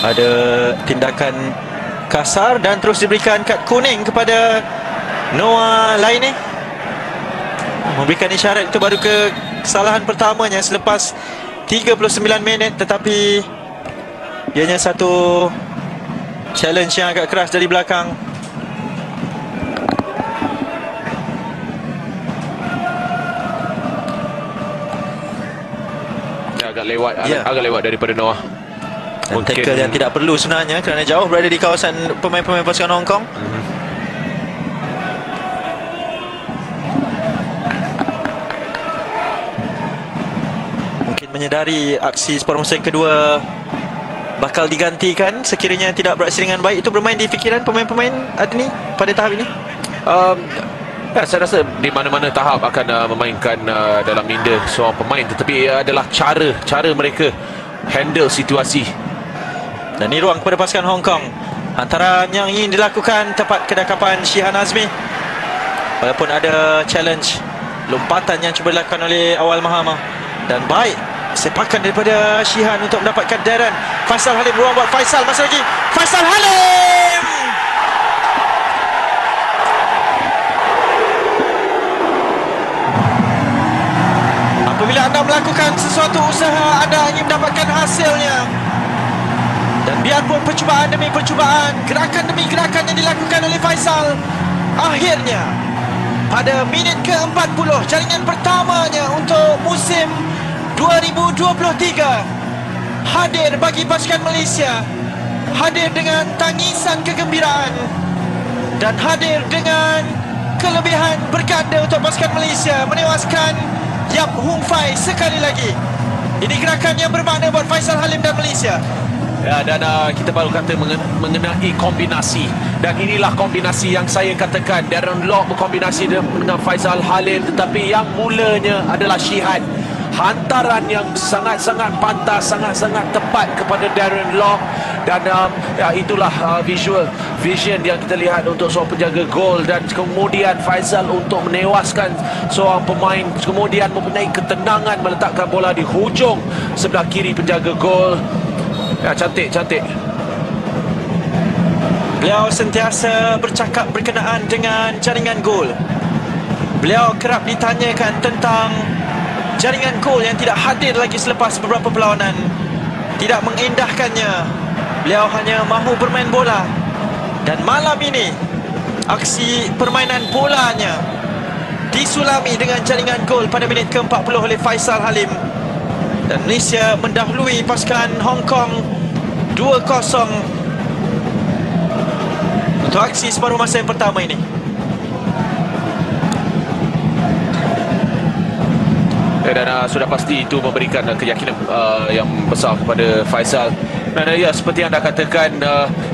Ada tindakan kasar dan terus diberikan kad kuning kepada Noah Laine. Memberikan isyarat itu baru kesalahan pertamanya selepas 39 minit. Tetapi ianya satu challenge yang agak keras dari belakang. Agak lewat daripada Noah. Dan tackle yang tidak perlu sebenarnya kerana jauh berada di kawasan pemain-pemain pasukan Hong Kong. Mungkin menyedari aksi separuh masa kedua bakal digantikan sekiranya tidak beraksi dengan baik. Itu bermain di fikiran pemain-pemain Adni pada tahap ini. Ya, saya rasa di mana-mana tahap akan memainkan dalam minda seorang pemain, tetapi adalah cara mereka handle situasi. Dan ini ruang kepada pasukan Hong Kong. Hantaran yang ingin dilakukan tepat kedakapan Shihan Azmi. Walaupun ada challenge, lompatan yang cuba dilakukan oleh Awal Mahama. Dan baik sepakan daripada Shihan untuk mendapatkan Darren. Faisal Halim, ruang buat Faisal. Masih lagi Faisal Halim. Apabila anda melakukan sesuatu usaha, anda ingin mendapatkan hasilnya. Dan biarpun percubaan demi percubaan, gerakan demi gerakan yang dilakukan oleh Faisal, akhirnya pada minit ke-40 jaringan pertamanya untuk musim 2023 hadir bagi pasukan Malaysia, hadir dengan tangisan kegembiraan dan hadir dengan kelebihan berganda untuk pasukan Malaysia, menewaskan Yap Hung Fai sekali lagi. Ini gerakan yang bermakna buat Faisal Halim dan Malaysia. Ya, dan kita baru kata mengenai kombinasi. Dan inilah kombinasi yang saya katakan. Darren Lock berkombinasi dengan Faisal Halim, tetapi yang mulanya adalah Shihan. Hantaran yang sangat-sangat pantas, sangat-sangat tepat kepada Darren Lock. Dan ya, itulah vision yang kita lihat untuk seorang penjaga gol. Dan kemudian Faisal untuk menewaskan seorang pemain, kemudian mempunyai ketenangan meletakkan bola di hujung sebelah kiri penjaga gol. Ya, cantik. Beliau sentiasa bercakap berkenaan dengan jaringan gol. Beliau kerap ditanyakan tentang jaringan gol yang tidak hadir lagi selepas beberapa perlawanan. Tidak mengindahkannya. Beliau hanya mahu bermain bola. Dan malam ini aksi permainan bolanya disulami dengan jaringan gol pada minit ke-40 oleh Faisal Halim. Dan Malaysia mendahului pasukan Hong Kong 2-0 untuk aksi separuh masa yang pertama ini. Dan sudah pasti itu memberikan keyakinan yang besar kepada Faisal. Dan ya, seperti yang anda katakan,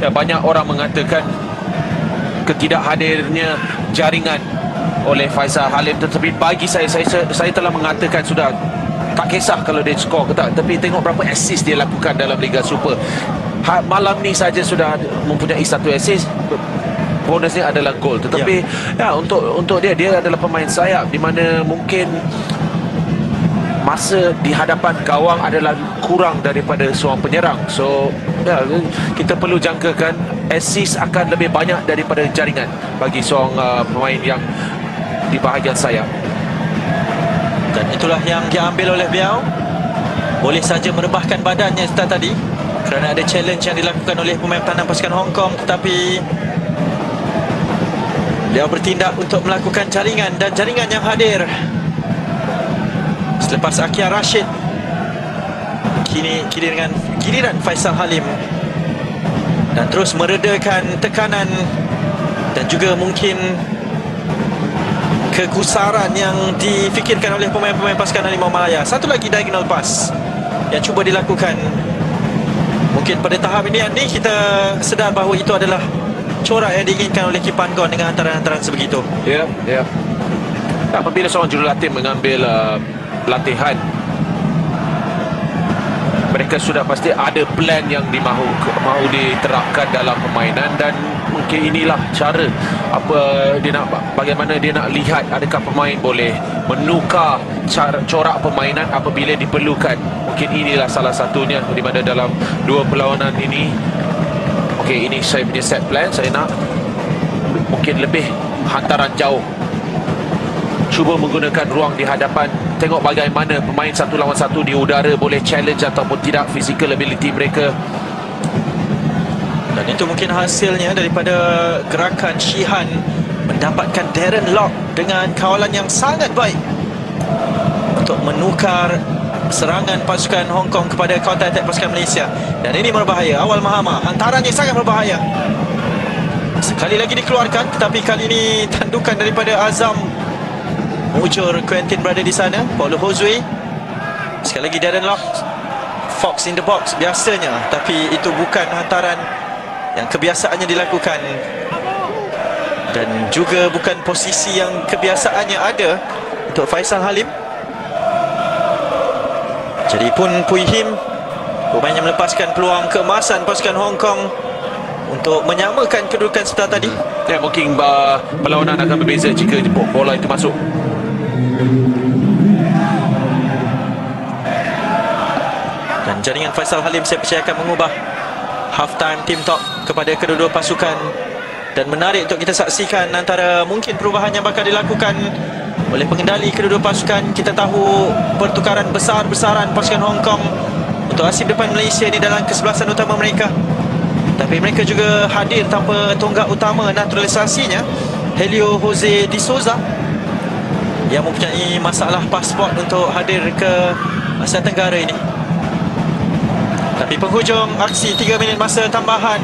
ya, banyak orang mengatakan ketidakhadirnya jaringan oleh Faisal Halim, tetapi bagi saya telah mengatakan sudah, tak kisah kalau dia skor ke tak, tapi tengok berapa assist dia lakukan dalam Liga Super. Malam ni saja sudah mempunyai satu assist, bonusnya adalah gol. Tetapi ya, untuk dia adalah pemain sayap di mana mungkin masa di hadapan gawang adalah kurang daripada seorang penyerang. So ya, kita perlu jangkakan assist akan lebih banyak daripada jaringan bagi seorang pemain yang di bahagian sayap. Dan itulah yang diambil oleh Biao. Boleh saja merebahkan badannya start tadi kerana ada challenge yang dilakukan oleh pemain pertahanan pasukan Hong Kong, tetapi dia bertindak untuk melakukan jaringan, dan jaringan yang hadir selepas Akia Rashid. Kini dengan giliran Faisal Halim, dan terus meredakan tekanan dan juga mungkin kegusaran yang difikirkan oleh pemain-pemain pasukan Harimau Malaya. Satu lagi diagonal pass yang cuba dilakukan. Mungkin pada tahap ini kita sedar bahawa itu adalah corak yang diinginkan oleh Kipan Gon dengan hantaran-hantaran sebegitu. Ya. Apabila seorang jurulatih mengambil latihan, mereka sudah pasti ada plan yang mahu diterapkan dalam permainan, dan mungkin inilah cara bagaimana dia nak lihat adakah pemain boleh menukar corak permainan apabila diperlukan. Mungkin inilah salah satunya di mana dalam dua perlawanan ini. Okey, ini saya punya set plan. Saya nak mungkin lebih hantaran jauh, cuba menggunakan ruang di hadapan. Tengok bagaimana pemain satu lawan satu di udara boleh challenge ataupun tidak physical ability mereka. Dan itu mungkin hasilnya daripada gerakan Shihan mendapatkan Darren Lock dengan kawalan yang sangat baik untuk menukar serangan pasukan Hong Kong kepada counter attack pasukan Malaysia. Dan ini berbahaya. Awal Mahama, hantarannya sangat berbahaya. Sekali lagi dikeluarkan, tetapi kali ini tandukan daripada Azam mujur Quentin berada di sana. Paulo Josue, sekali lagi Darren Lock, Fox in the box biasanya, tapi itu bukan hantaran yang kebiasaannya dilakukan, dan juga bukan posisi yang kebiasaannya ada untuk Faisal Halim. Jadi pun Pui Him, pemain yang melepaskan peluang keemasan pasukan Hong Kong untuk menyamakan kedudukan setelah tadi. Ya, mungkin perlawanan akan berbeza jika bola itu masuk. Dan jaringan Faisal Halim saya percaya akan mengubah halftime team talk kepada kedua-dua pasukan, dan menarik untuk kita saksikan antara mungkin perubahan yang bakal dilakukan oleh pengendali kedua-dua pasukan. Kita tahu pertukaran besar-besaran pasukan Hong Kong untuk asib depan Malaysia ini dalam kesebelasan utama mereka, tapi mereka juga hadir tanpa tonggak utama naturalisasinya, Helio Jose de Souza, yang mempunyai masalah pasport untuk hadir ke Asia Tenggara ini. Tapi penghujung aksi 3 minit masa tambahan,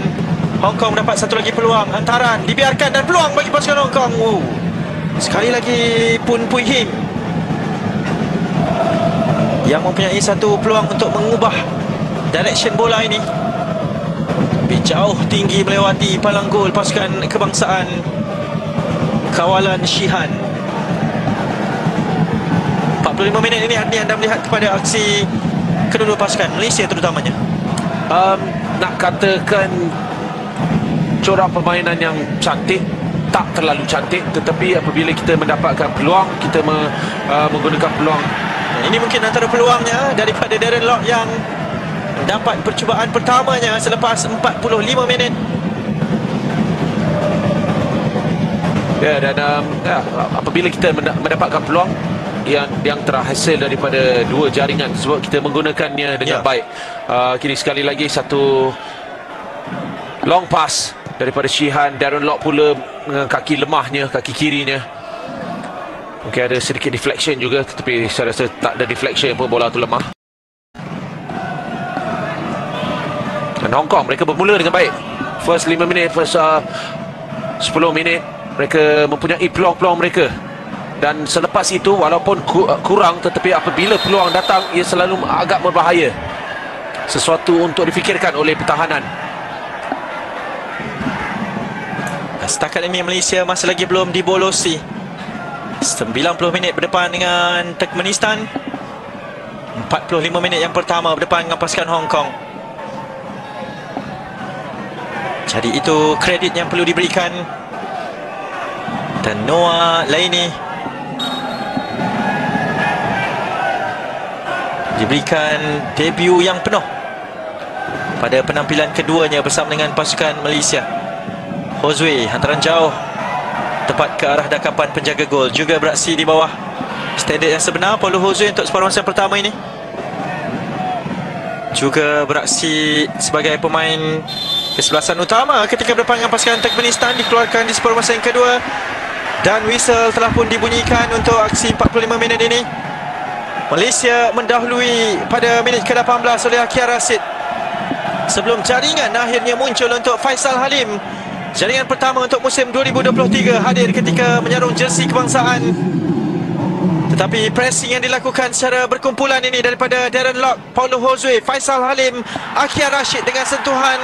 Hong Kong dapat satu lagi peluang. Hantaran dibiarkan dan peluang bagi pasukan Hong Kong. Sekali lagi pun Pui Him yang mempunyai satu peluang untuk mengubah direction bola ini. Tapi jauh tinggi melewati palang gol pasukan kebangsaan kawalan Shihan. 45 minit ini anda melihat kepada aksi kedua-dua pasukan Malaysia terutamanya. Nak katakan corak permainan yang cantik, tak terlalu cantik, tetapi apabila kita mendapatkan peluang, kita menggunakan peluang. Ini mungkin antara peluangnya daripada Darren Lock yang dapat percubaan pertamanya selepas 45 minit. Ya, dan apabila kita mendapatkan peluang yang terhasil daripada dua jaringan sebab kita menggunakannya dengan baik. Kini sekali lagi satu long pass daripada Shihan. Darren Lock pula dengan kaki lemahnya, kaki kirinya. Mungkin ada sedikit deflection juga, tetapi saya rasa tak ada deflection pun, bola tu lemah. Dan Hong Kong mereka bermula dengan baik. First 5 minit, first 10 minit mereka mempunyai peluang-peluang mereka. Dan selepas itu walaupun kurang, tetapi apabila peluang datang, ia selalu agak berbahaya. Sesuatu untuk difikirkan oleh pertahanan. Setakat ini Malaysia masih lagi belum dibolosi. 90 minit berdepan dengan Turkmenistan, 45 minit yang pertama berdepan dengan pasukan Hong Kong. Jadi itu kredit yang perlu diberikan. Dan Noah Laini diberikan debut yang penuh pada penampilan keduanya bersama dengan pasukan Malaysia. Josue, hantaran jauh tepat ke arah dakapan penjaga gol, juga beraksi di bawah standard yang sebenar Paulo Jose untuk separuh masa pertama ini. Juga beraksi sebagai pemain kesebelasan utama ketika berdepan dengan pasukan Turkmenistan, dikeluarkan di separuh masa yang kedua. Dan whistle telah pun dibunyikan untuk aksi 45 minit ini. Malaysia mendahului pada minit ke-18 oleh Akia Rashid. Sebelum jaringan akhirnya muncul untuk Faisal Halim. Jaringan pertama untuk musim 2023 hadir ketika menyarung jersey kebangsaan. Tetapi pressing yang dilakukan secara berkumpulan ini daripada Darren Lock, Paulo Jose, Faisal Halim, Akia Rashid dengan sentuhan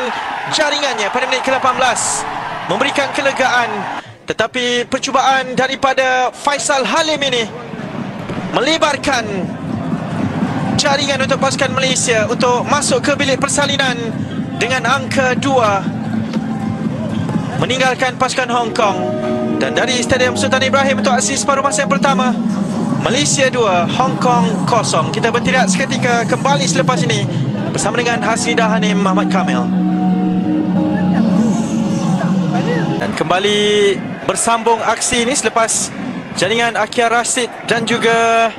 jaringannya pada minit ke-18 memberikan kelegaan. Tetapi percubaan daripada Faisal Halim ini melebarkan jaringan untuk pasukan Malaysia untuk masuk ke bilik persalinan dengan angka 2, meninggalkan pasukan Hong Kong. Dan dari Stadium Sultan Ibrahim untuk aksi separuh masa yang pertama, Malaysia 2, Hong Kong 0. Kita bertirak seketika, kembali selepas ini bersama dengan Hasridah Hanim Ahmad Kamil. Dan kembali bersambung aksi ini selepas jaringan Akia Rashid dan juga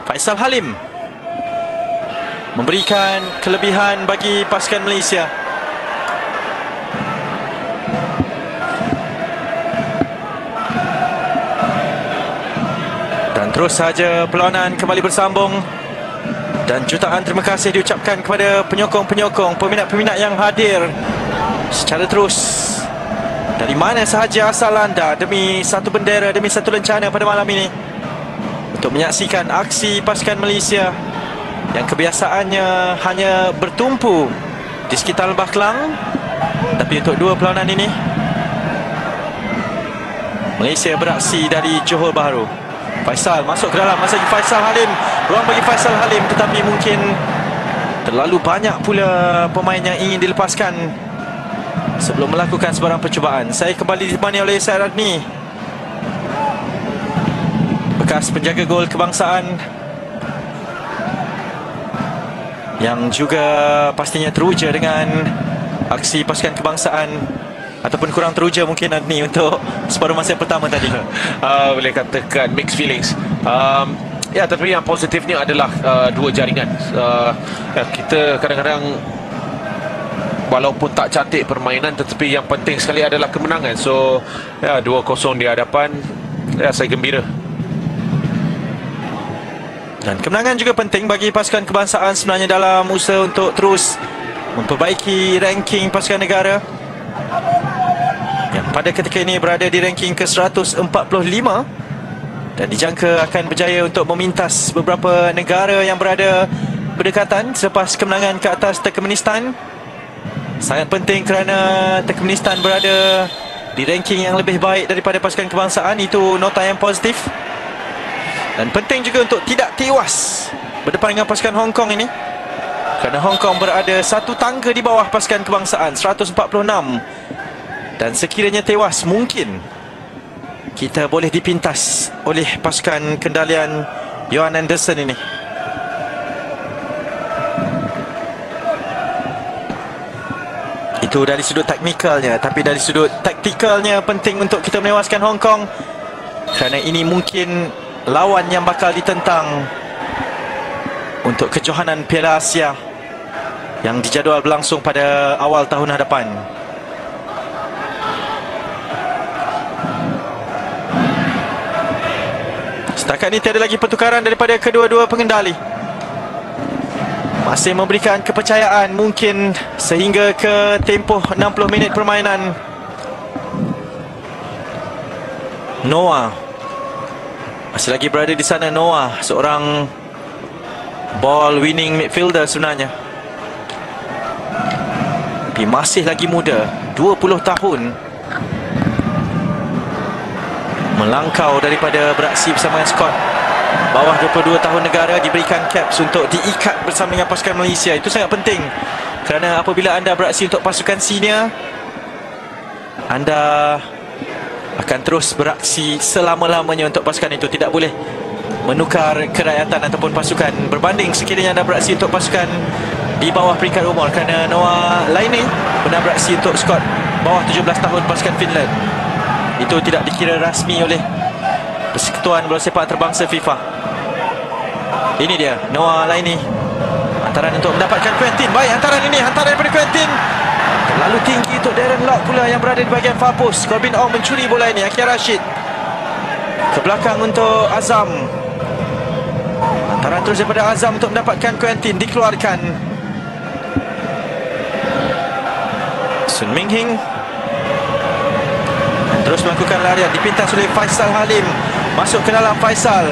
Faisal Halim memberikan kelebihan bagi pasukan Malaysia. Dan terus saja perlawanan kembali bersambung. Dan jutaan terima kasih diucapkan kepada penyokong-penyokong, peminat-peminat yang hadir secara terus dari mana sahaja asal anda demi satu bendera, demi satu rencana pada malam ini untuk menyaksikan aksi pasukan Malaysia yang kebiasaannya hanya bertumpu di sekitar Lembah Kelang. Tapi untuk dua perlawanan ini, Malaysia beraksi dari Johor Bahru. Faisal masuk ke dalam, masa Faisal Halim, ruang bagi Faisal Halim, tetapi mungkin terlalu banyak pula pemain yang ingin dilepaskan sebelum melakukan sebarang percubaan. Saya kembali ditemani oleh Syed Radni, bekas penjaga gol kebangsaan yang juga pastinya teruja dengan aksi pasukan kebangsaan, ataupun kurang teruja mungkin Radni untuk separuh masa yang pertama tadi. Boleh katakan mixed feelings. Ya, tapi yang positifnya adalah dua jaringan. Kita kadang-kadang walaupun tak cantik permainan, tetapi yang penting sekali adalah kemenangan. So ya, 2-0 di hadapan, ya, saya gembira. Dan kemenangan juga penting bagi pasukan kebangsaan sebenarnya dalam usaha untuk terus memperbaiki ranking pasukan negara yang pada ketika ini berada di ranking ke-145 dan dijangka akan berjaya untuk memintas beberapa negara yang berada berdekatan selepas kemenangan ke atas Turkmenistan. Sangat penting kerana Turkmenistan berada di ranking yang lebih baik daripada pasukan kebangsaan. Itu nota yang positif. Dan penting juga untuk tidak tewas berdepan dengan pasukan Hong Kong ini, kerana Hong Kong berada satu tangga di bawah pasukan kebangsaan, 146. Dan sekiranya tewas, mungkin kita boleh dipintas oleh pasukan kendalian Johan Anderson ini. Itu dari sudut teknikalnya, tapi dari sudut taktikalnya penting untuk kita menewaskan Hong Kong, kerana ini mungkin lawan yang bakal ditentang untuk kejohanan Piala Asia yang dijadual berlangsung pada awal tahun hadapan. Setakat ini tiada lagi pertukaran daripada kedua-dua pengendali. Masih memberikan kepercayaan mungkin sehingga ke tempoh 60 minit permainan. Noah masih lagi berada di sana. Noah seorang ball winning midfielder sebenarnya, tapi masih lagi muda, 20 tahun. Melangkau daripada beraksi bersama skuad bawah 22 tahun negara, diberikan caps untuk diikat bersama dengan pasukan Malaysia. Itu sangat penting, kerana apabila anda beraksi untuk pasukan senior, anda akan terus beraksi selama-lamanya untuk pasukan itu. Tidak boleh menukar kerakyatan ataupun pasukan berbanding sekiranya anda beraksi untuk pasukan di bawah peringkat umur. Kerana Noah Laine pernah beraksi untuk skuad bawah 17 tahun pasukan Finland. Itu tidak dikira rasmi oleh Persekutuan Bola Sepak Antarabangsa FIFA. Ini dia Noah Laini. Hantaran untuk mendapatkan Quentin. Baik, hantaran ini, hantaran daripada Quentin. Terlalu tinggi untuk Darren Lock pula yang berada di bahagian far post. Corbin Ong mencuri bola ini. Akhir Rashid ke belakang untuk Azam. Hantaran terus daripada Azam untuk mendapatkan Quentin. Dikeluarkan Sun Ming Hing. Terus melakukan larian, dipintas oleh Faisal Halim. Masuk ke dalam Faisal,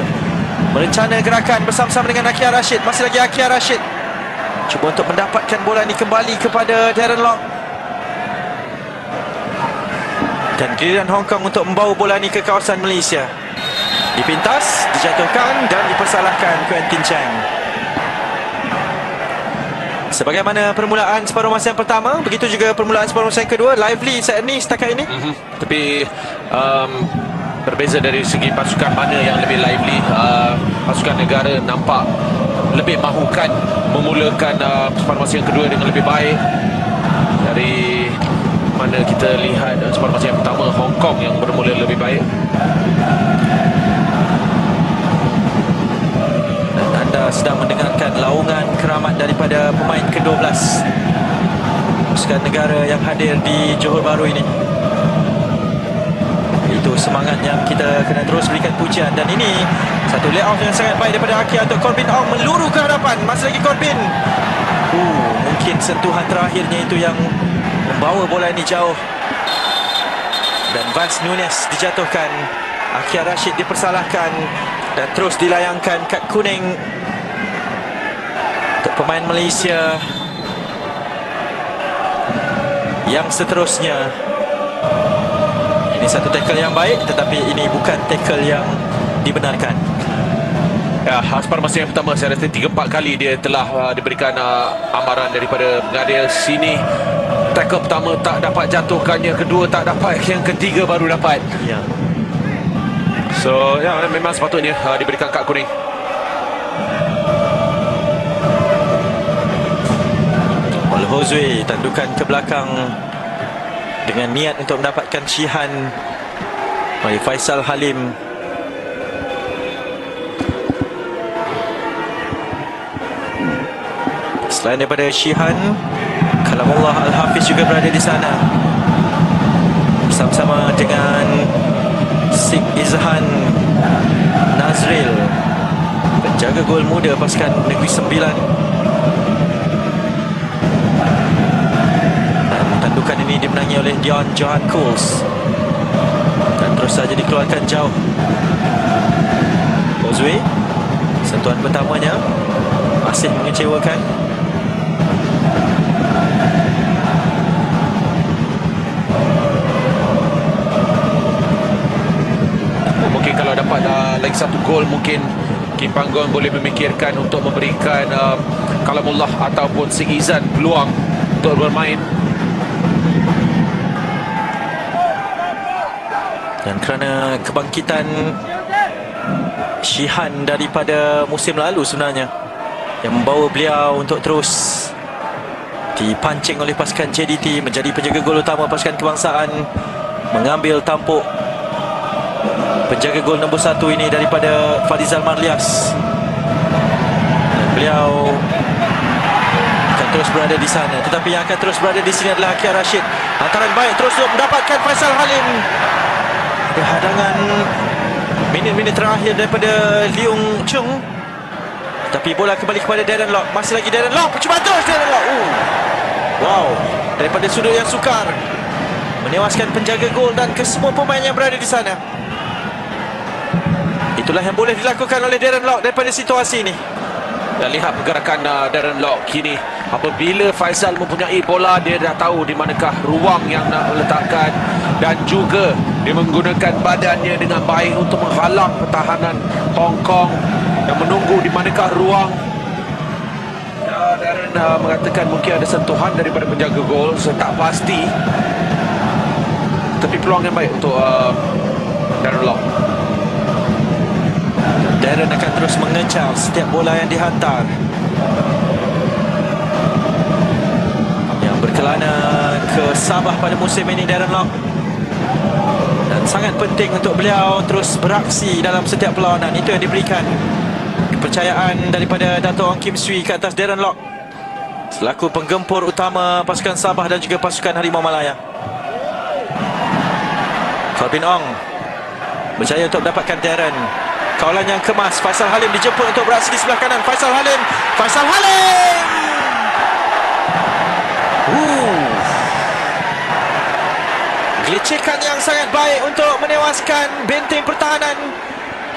merencana gerakan bersama-sama dengan Akia Rashid. Masih lagi Akia Rashid cuba untuk mendapatkan bola ini kembali kepada Darren Lock. Dan giliran Hong Kong untuk membawa bola ini ke kawasan Malaysia. Dipintas, dijatuhkan dan dipersalahkan Quentin Chang. Sebagaimana permulaan separuh masa yang pertama, begitu juga permulaan separuh masa yang kedua. Lively set ni setakat ini. Tapi berbeza dari segi pasukan mana yang lebih lively. Pasukan negara nampak lebih mahukan memulakan separuh masa yang kedua dengan lebih baik. Dari mana kita lihat separuh masa yang pertama, Hong Kong yang bermula lebih baik. Dan anda sedang mendengarkan laungan keramat daripada pemain ke-12 pasukan negara yang hadir di Johor Bahru ini. Itu semangat yang kita kena terus berikan pujian. Dan ini satu layoff yang sangat baik daripada Akia untuk Corbin Ong meluru ke hadapan. Masih lagi Corbin. Mungkin sentuhan terakhirnya itu yang membawa bola ini jauh. Dan Vance Nunes dijatuhkan. Akia Rashid dipersalahkan dan terus dilayangkan kad kuning untuk pemain Malaysia. Yang seterusnya, ini satu tackle yang baik, tetapi ini bukan tackle yang dibenarkan. Ya, separuh masa yang pertama saya rasa 3-4 kali dia telah diberikan amaran daripada pengadil. Sini tackle pertama tak dapat jatuhkannya, kedua tak dapat, yang ketiga baru dapat. Ya. So ya, memang sepatutnya diberikan kad kuning. Ol Hozui tandukan ke belakang dengan niat untuk mendapatkan Shihan oleh Faisal Halim. Selain daripada Shihan, Kalamullah Al-Hafiz juga berada di sana bersama-sama dengan Sik Izhan Nazril, penjaga gol muda pasukan Negeri Sembilan. Dan tandukan ini dimenangi oleh Dion Johan Coles dan terus saja dikeluarkan jauh. Ozwe, sentuhan pertamanya masih mengecewakan. Mungkin kalau dapat lagi satu gol, mungkin Kim Panggon boleh memikirkan untuk memberikan Kalamullah ataupun Sik Izan peluang untuk bermain. Dan kerana kebangkitan Shihan daripada musim lalu sebenarnya, yang membawa beliau untuk terus dipancing oleh pasukan JDT menjadi penjaga gol utama pasukan kebangsaan, mengambil tampuk penjaga gol nombor 1 ini daripada Fadizal Marlias. Dan beliau akan terus berada di sana, tetapi yang akan terus berada di sini adalah Akia Rashid. Hantaran baik terus untuk mendapatkan Faisal Halim. Ada hadangan minit-minit terakhir daripada Leung Chung, tapi bola kembali kepada Darren Lock. Masih lagi Darren Lock, percubaan terus Darren Lock. Wow, daripada sudut yang sukar, menewaskan penjaga gol dan kesemua pemain yang berada di sana. Itulah yang boleh dilakukan oleh Darren Lock daripada situasi ini. Dan lihat pergerakan Darren Lock kini. Apabila Faisal mempunyai bola, dia dah tahu di manakah ruang yang nak letakkan, dan juga dia menggunakan badannya dengan baik untuk menghalang pertahanan Hong Kong yang menunggu di manakah ruang. Darren mengatakan mungkin ada sentuhan daripada penjaga gol, saya tak pasti, tapi peluang yang baik untuk Darren Lock. Darren akan terus mengecam setiap bola yang dihantar. Yang berkelana ke Sabah pada musim ini, Darren Lock. Dan sangat penting untuk beliau terus beraksi dalam setiap perlawanan. Itu yang diberikan kepercayaan daripada Dato' Ong Kim Swee ke atas Darren Lock selaku penggempur utama pasukan Sabah dan juga pasukan Harimau Malaya. Corbin Ong berjaya untuk mendapatkan Darren. Kawalan yang kemas. Faisal Halim dijemput untuk beraksi di sebelah kanan. Faisal Halim. Gelecekan yang sangat baik untuk menewaskan benteng pertahanan.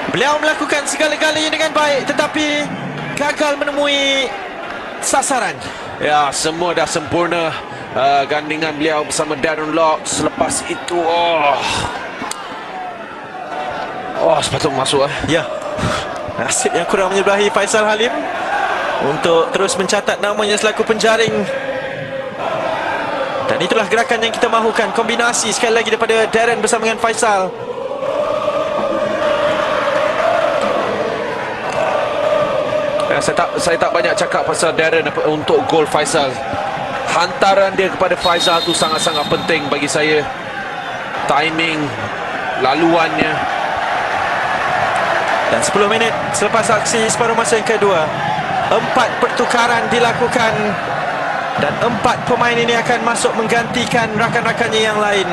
Beliau melakukan segala-galanya dengan baik tetapi gagal menemui sasaran. Ya, semua dah sempurna. Gandingan beliau bersama Darren Lock. Selepas itu sepatutnya masuk. Ya, nasib yang kurang menyebelahi Faisal Halim untuk terus mencatat namanya selaku penjaring. Dan itulah gerakan yang kita mahukan. Kombinasi sekali lagi daripada Darren bersama dengan Faisal. Saya tak banyak cakap pasal Darren untuk gol Faisal. Hantaran dia kepada Faisal tu sangat-sangat penting bagi saya. Timing, laluannya. Dan 10 minit selepas aksi separuh masa yang kedua, 4 pertukaran dilakukan dan 4 pemain ini akan masuk menggantikan rakan-rakannya yang lain.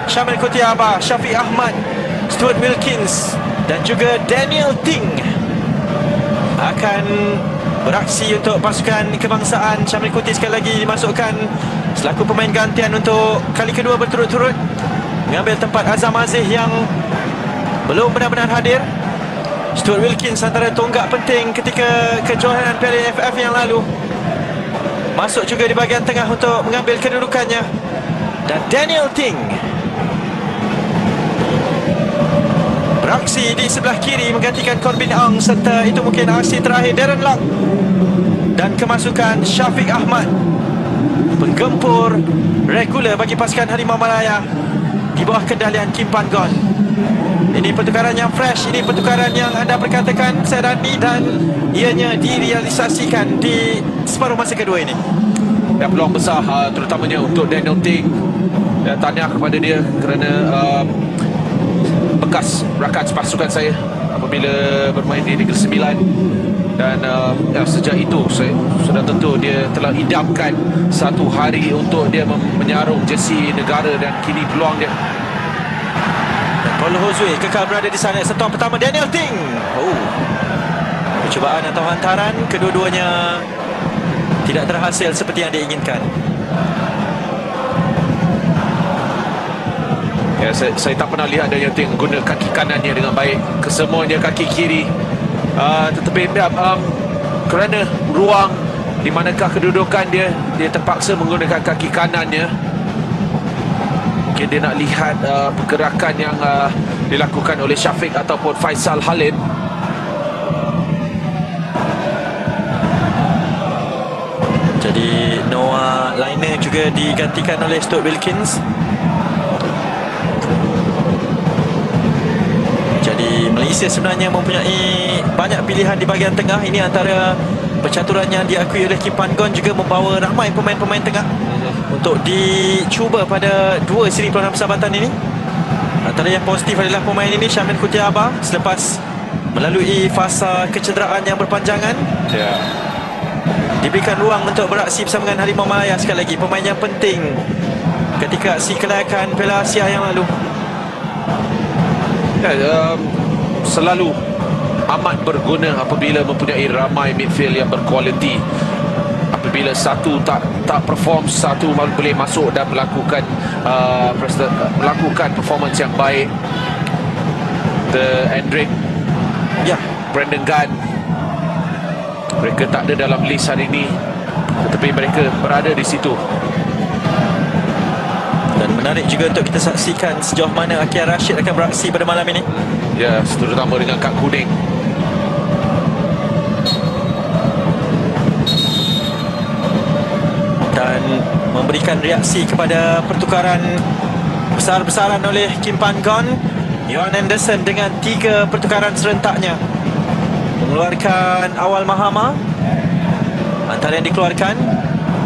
Syamil Kutiaba, Syafiq Ahmad, Stuart Wilkins dan juga Daniel Ting akan beraksi untuk pasukan kebangsaan. Syamil Kuti sekali lagi dimasukkan selaku pemain gantian untuk kali kedua berturut-turut mengambil tempat Azam Aziz yang belum benar-benar hadir. Stuart Wilkins antara tonggak penting ketika kejohanan Piala AFF yang lalu, masuk juga di bahagian tengah untuk mengambil kedudukannya. Dan Daniel Ting beraksi di sebelah kiri menggantikan Corbin Ong, serta itu mungkin aksi terakhir Darren Lock. Dan kemasukan Syafiq Ahmad, penggempur regular bagi pasukan Harimau Malaya di bawah kendalian Kim Pan Gon. Ini pertukaran yang fresh, ini pertukaran yang anda perkatakan saya Rani, dan ianya direalisasikan di separuh masa kedua ini. Dan peluang besar terutamanya untuk Daniel Ting. Tahniah kepada dia kerana bekas rakan pasukan saya apabila bermain di Negeri Sembilan. Dan sejak itu saya sudah tentu dia telah idamkan satu hari untuk dia menyarung jersey negara, dan kini peluang dia. Paulo Josue kekal berada di sana. Sentuhan pertama Daniel Ting. Percubaan atau hantaran kedua-duanya tidak terhasil seperti yang diinginkan. Ya, saya tak pernah lihat Daniel Ting guna kaki kanannya dengan baik. Kesemuanya kaki kiri. Tetapi kerana ruang di manakah kedudukan dia terpaksa menggunakan kaki kanannya. Mungkin dia nak lihat pergerakan yang dilakukan oleh Syafiq ataupun Faisal Halim. Jadi Noah Liner juga digantikan oleh Stuart Wilkins. Jadi Malaysia sebenarnya mempunyai banyak pilihan di bahagian tengah. Ini antara percaturan yang diakui oleh Kim Pan Gon, juga membawa ramai pemain-pemain tengah untuk dicuba pada dua siri peluang persahabatan ini. Antara yang positif adalah pemain ini Syamil Kutiaba selepas melalui fasa kecederaan yang berpanjangan, diberikan ruang untuk beraksi bersama dengan Harimau Malaya sekali lagi. Pemain yang penting ketika aksi kelayakan Piala Asia yang lalu. Selalu amat berguna apabila mempunyai ramai midfield yang berkualiti. Apabila satu tak perform, satu boleh masuk dan melakukan performance yang baik. The Endrick, Brandon Gunn, mereka tak ada dalam list hari ini, tetapi mereka berada di situ. Dan menarik juga untuk kita saksikan sejauh mana Akir Rashid akan beraksi pada malam ini. Ya, terutama dengan kad kuning. Dan memberikan reaksi kepada pertukaran besar-besaran oleh Kim Pan Gon. Johan Anderson dengan 3 pertukaran serentaknya mengeluarkan Awal Mahama antara yang dikeluarkan,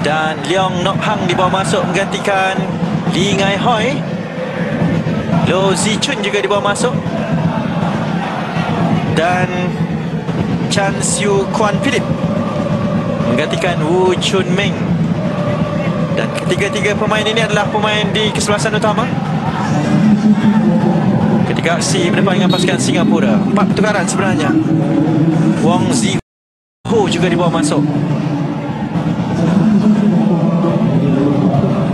dan Leong Nok Hang dibawa masuk menggantikan Lee Ngai Hoi. Lo Zichun juga dibawa masuk, dan Chan Siu Kuan Philip menggantikan Wu Chun Meng. Dan ketiga-tiga pemain ini adalah pemain di kesebelasan utama. Ketika aksi berdepan dengan pasukan Singapura, 4 pertukaran sebenarnya. Wong Ziho juga dibawa masuk.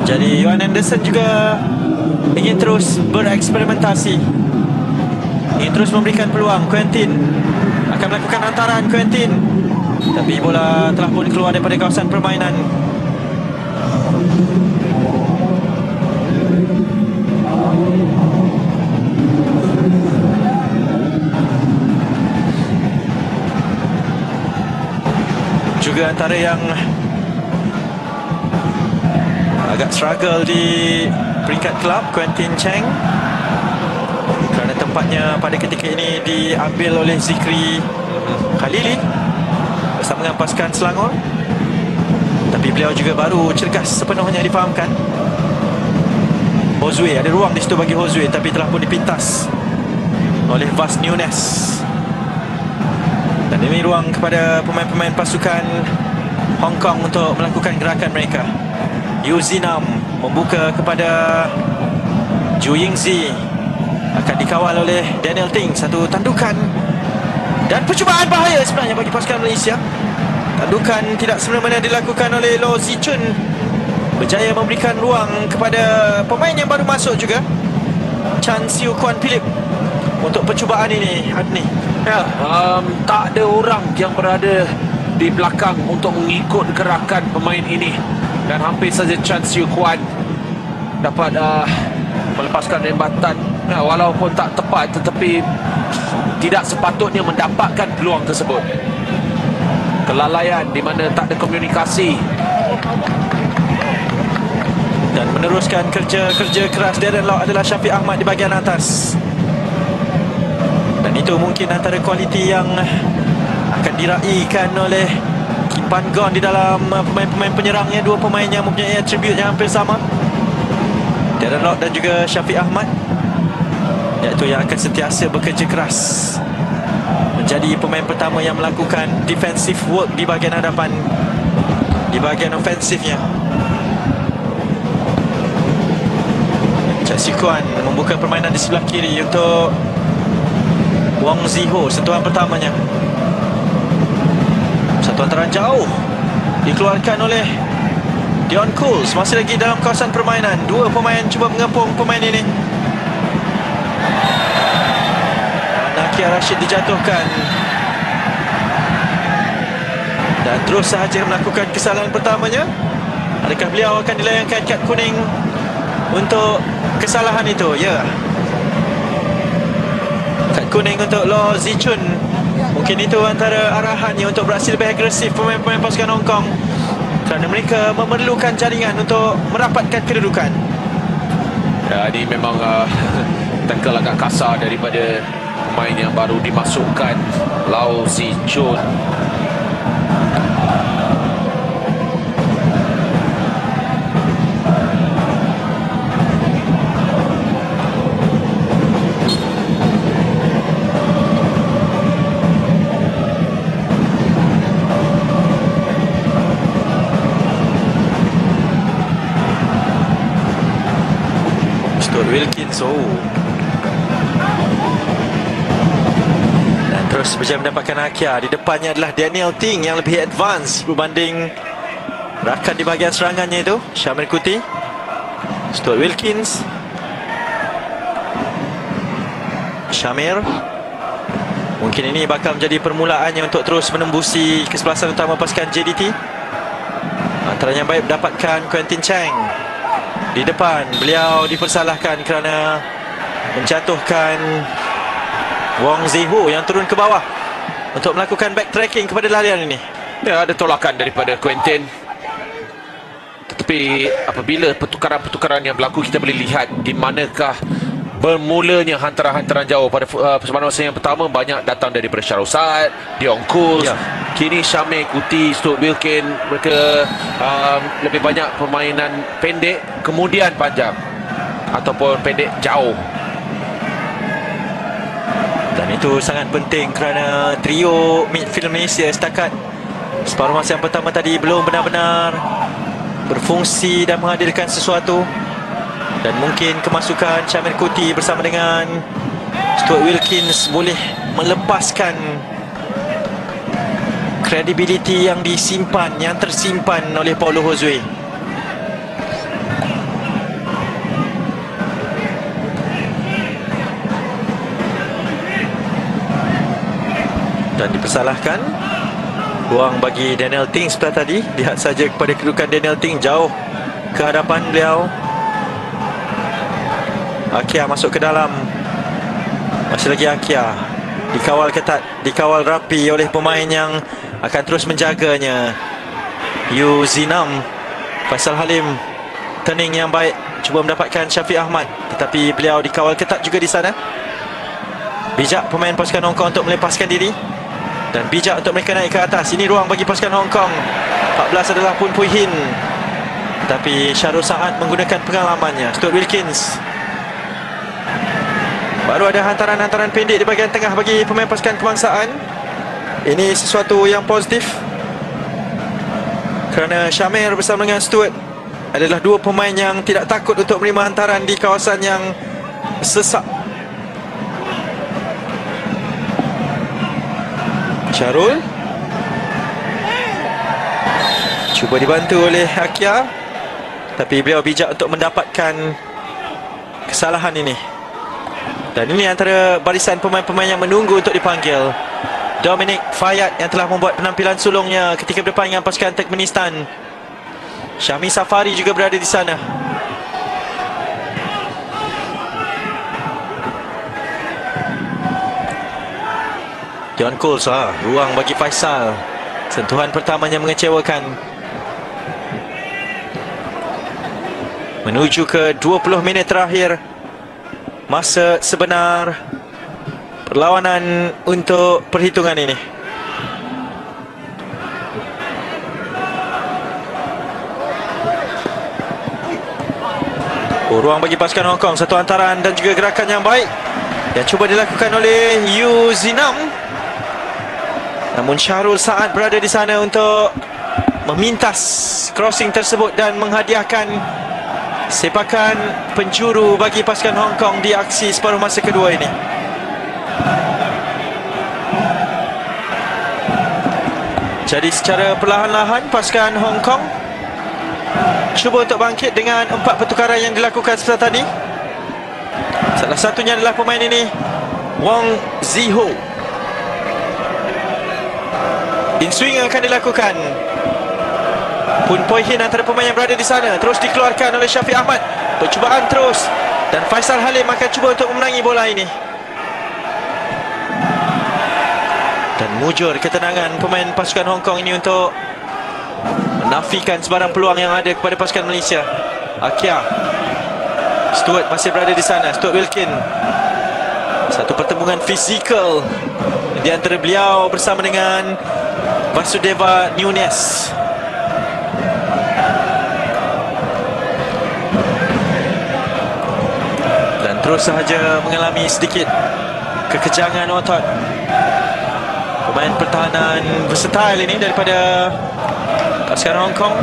Jadi Yohan Anderson juga ingin terus bereksperimentasi, ingin terus memberikan peluang. Quentin akan melakukan hantaran. Quentin, tapi bola telah pun keluar daripada kawasan permainan. Juga antara yang agak struggle di peringkat kelab, Quentin Cheng, kerana tempatnya pada ketika ini diambil oleh Zikri Khalili bersama dengan pasukan Selangor. Tapi beliau juga baru cergas sepenuhnya difahamkan. Hozue, ada ruang di situ bagi Hozue, tapi telah pun dipintas oleh Vas Nunes. Dan ini ruang kepada pemain-pemain pasukan Hong Kong untuk melakukan gerakan mereka. Yu Zinam membuka kepada Zhu Yingzi, akan dikawal oleh Daniel Ting. Satu tandukan dan percubaan bahaya sebenarnya bagi pasukan Malaysia. Tandukan tidak semena-mena dilakukan oleh Lo Zichun, berjaya memberikan ruang kepada pemain yang baru masuk juga, Chan Siu Kuan Philip, untuk percubaan ini. Adni, ya, tak ada orang yang berada di belakang untuk mengikut gerakan pemain ini, dan hampir saja Chan Siu Kuan dapat melepaskan rembatan, ya, walaupun tak tepat, tetapi tidak sepatutnya mendapatkan peluang tersebut. Kelalaian di mana tak ada komunikasi. Dan meneruskan kerja keras Darren Lock adalah Syafiq Ahmad di bahagian atas. Dan itu mungkin antara kualiti yang akan diraikan oleh Kim Pan Gon di dalam pemain-pemain penyerangnya. Dua pemain yang mempunyai atribut yang hampir sama, Darren Lock dan juga Syafiq Ahmad, iaitu yang akan sentiasa bekerja keras, menjadi pemain pertama yang melakukan defensive work di bahagian hadapan, di bahagian ofensifnya. Chan Siu Kuan membuka permainan di sebelah kiri untuk Wong Ziho. Sentuhan pertamanya, satu hantaran jauh dikeluarkan oleh Dion Cools. Masih lagi dalam kawasan permainan. Dua pemain cuba mengepung pemain ini. Nakia Rashid dijatuhkan dan terus sahaja melakukan kesalahan pertamanya. Adakah beliau akan dilayangkan kad kuning untuk kesalahan itu? Ya, kad kuning untuk Lo Zichun. Mungkin itu antara arahannya untuk beraksi lebih agresif pemain-pemain pasukan Hong Kong, kerana mereka memerlukan jaringan untuk merapatkan kedudukan. Ya, ini memang tackle agak kasar daripada pemain yang baru dimasukkan, Lau Zichun. Wilkins, dan terus berjaya mendapatkan Nakia. Di depannya adalah Daniel Ting yang lebih advance berbanding rakan di bahagian serangannya itu, Syamir Kuti. Stuart Wilkins, Syamir. Mungkin ini bakal menjadi permulaannya untuk terus menembusi kesebelasan utama pasukan JDT. Antaranya baik mendapatkan Quentin Cheng. Di depan, beliau dipersalahkan kerana menjatuhkan Wong Ziho yang turun ke bawah untuk melakukan backtracking kepada larian ini. Ya, ada tolakan daripada Quentin. Tetapi apabila pertukaran-pertukaran yang berlaku, kita boleh lihat di manakah bermulanya hantaran-hantaran jauh. Pada persembahan masa yang pertama, banyak datang daripada Syarul Saad, Dion Cools, ya. Kini Syamir Kuti, Stuart Wilkins. Mereka lebih banyak permainan pendek kemudian panjang, ataupun pendek jauh. Dan itu sangat penting kerana trio midfield Malaysia setakat separuh masa yang pertama tadi belum benar-benar berfungsi dan menghadirkan sesuatu. Dan mungkin kemasukan Syamir Kuti bersama dengan Stuart Wilkins boleh melepaskan kredibiliti yang disimpan, yang tersimpan oleh Paulo Josue. Dan dipersalahkan. Ruang bagi Daniel Ting sebelah tadi. Lihat saja kepada kedudukan Daniel Ting jauh ke hadapan beliau. Akia masuk ke dalam. Masih lagi Akia. Dikawal ketat, dikawal rapi oleh pemain yang akan terus menjaganya. Yu Zinam. Faisal Halim. Turning yang baik. Cuba mendapatkan Syafiq Ahmad. Tetapi beliau dikawal ketat juga di sana. Bijak pemain pasukan Hong Kong untuk melepaskan diri. Dan bijak untuk mereka naik ke atas. Ini ruang bagi pasukan Hong Kong. 14 adalah Poon Pui Hin. Tapi Syarul Saad menggunakan pengalamannya. Stuart Wilkins. Baru ada hantaran-hantaran pendek di bahagian tengah bagi pemain pasukan kebangsaan. Ini sesuatu yang positif. Kerana Syamir bersama dengan Stuart adalah dua pemain yang tidak takut untuk menerima hantaran di kawasan yang sesak. Syarul cuba dibantu oleh Akia, tapi beliau bijak untuk mendapatkan kesalahan ini. Dan ini antara barisan pemain-pemain yang menunggu untuk dipanggil. Dominic Fayad yang telah membuat penampilan sulungnya ketika berdepan dengan pasukan Turkmenistan. Syami Safari juga berada di sana. John Coles, ruang bagi Faisal. Sentuhan pertamanya mengecewakan. Menuju ke 20 minit terakhir masa sebenar perlawanan untuk perhitungan ini. Ruang bagi pasukan Hong Kong. Satu hantaran dan juga gerakan yang baik yang cuba dilakukan oleh Yu Zinam. Namun Syarul Saad berada di sana untuk memintas crossing tersebut dan menghadiahkan sepakan penjuru bagi pasukan Hong Kong di aksi separuh masa kedua ini. Jadi secara perlahan-lahan pasukan Hong Kong cuba untuk bangkit dengan 4 pertukaran yang dilakukan setelah tadi. Salah satunya adalah pemain ini, Wong Ziho. In-swing akan dilakukan. Poon Pui Hin antara pemain yang berada di sana. Terus dikeluarkan oleh Syafiq Ahmad. Percubaan terus. Dan Faisal Halim akan cuba untuk memenangi bola ini. Dan mujur ketenangan pemain pasukan Hong Kong ini untuk menafikan sebarang peluang yang ada kepada pasukan Malaysia. Akia. Stuart masih berada di sana. Stuart Wilkins. Satu pertembungan fizikal di antara beliau bersama dengan Vasudeva Nunes. Dan terus sahaja mengalami sedikit kekejangan otot. Pemain pertahanan versatile ini daripada pasukan Hong Kong.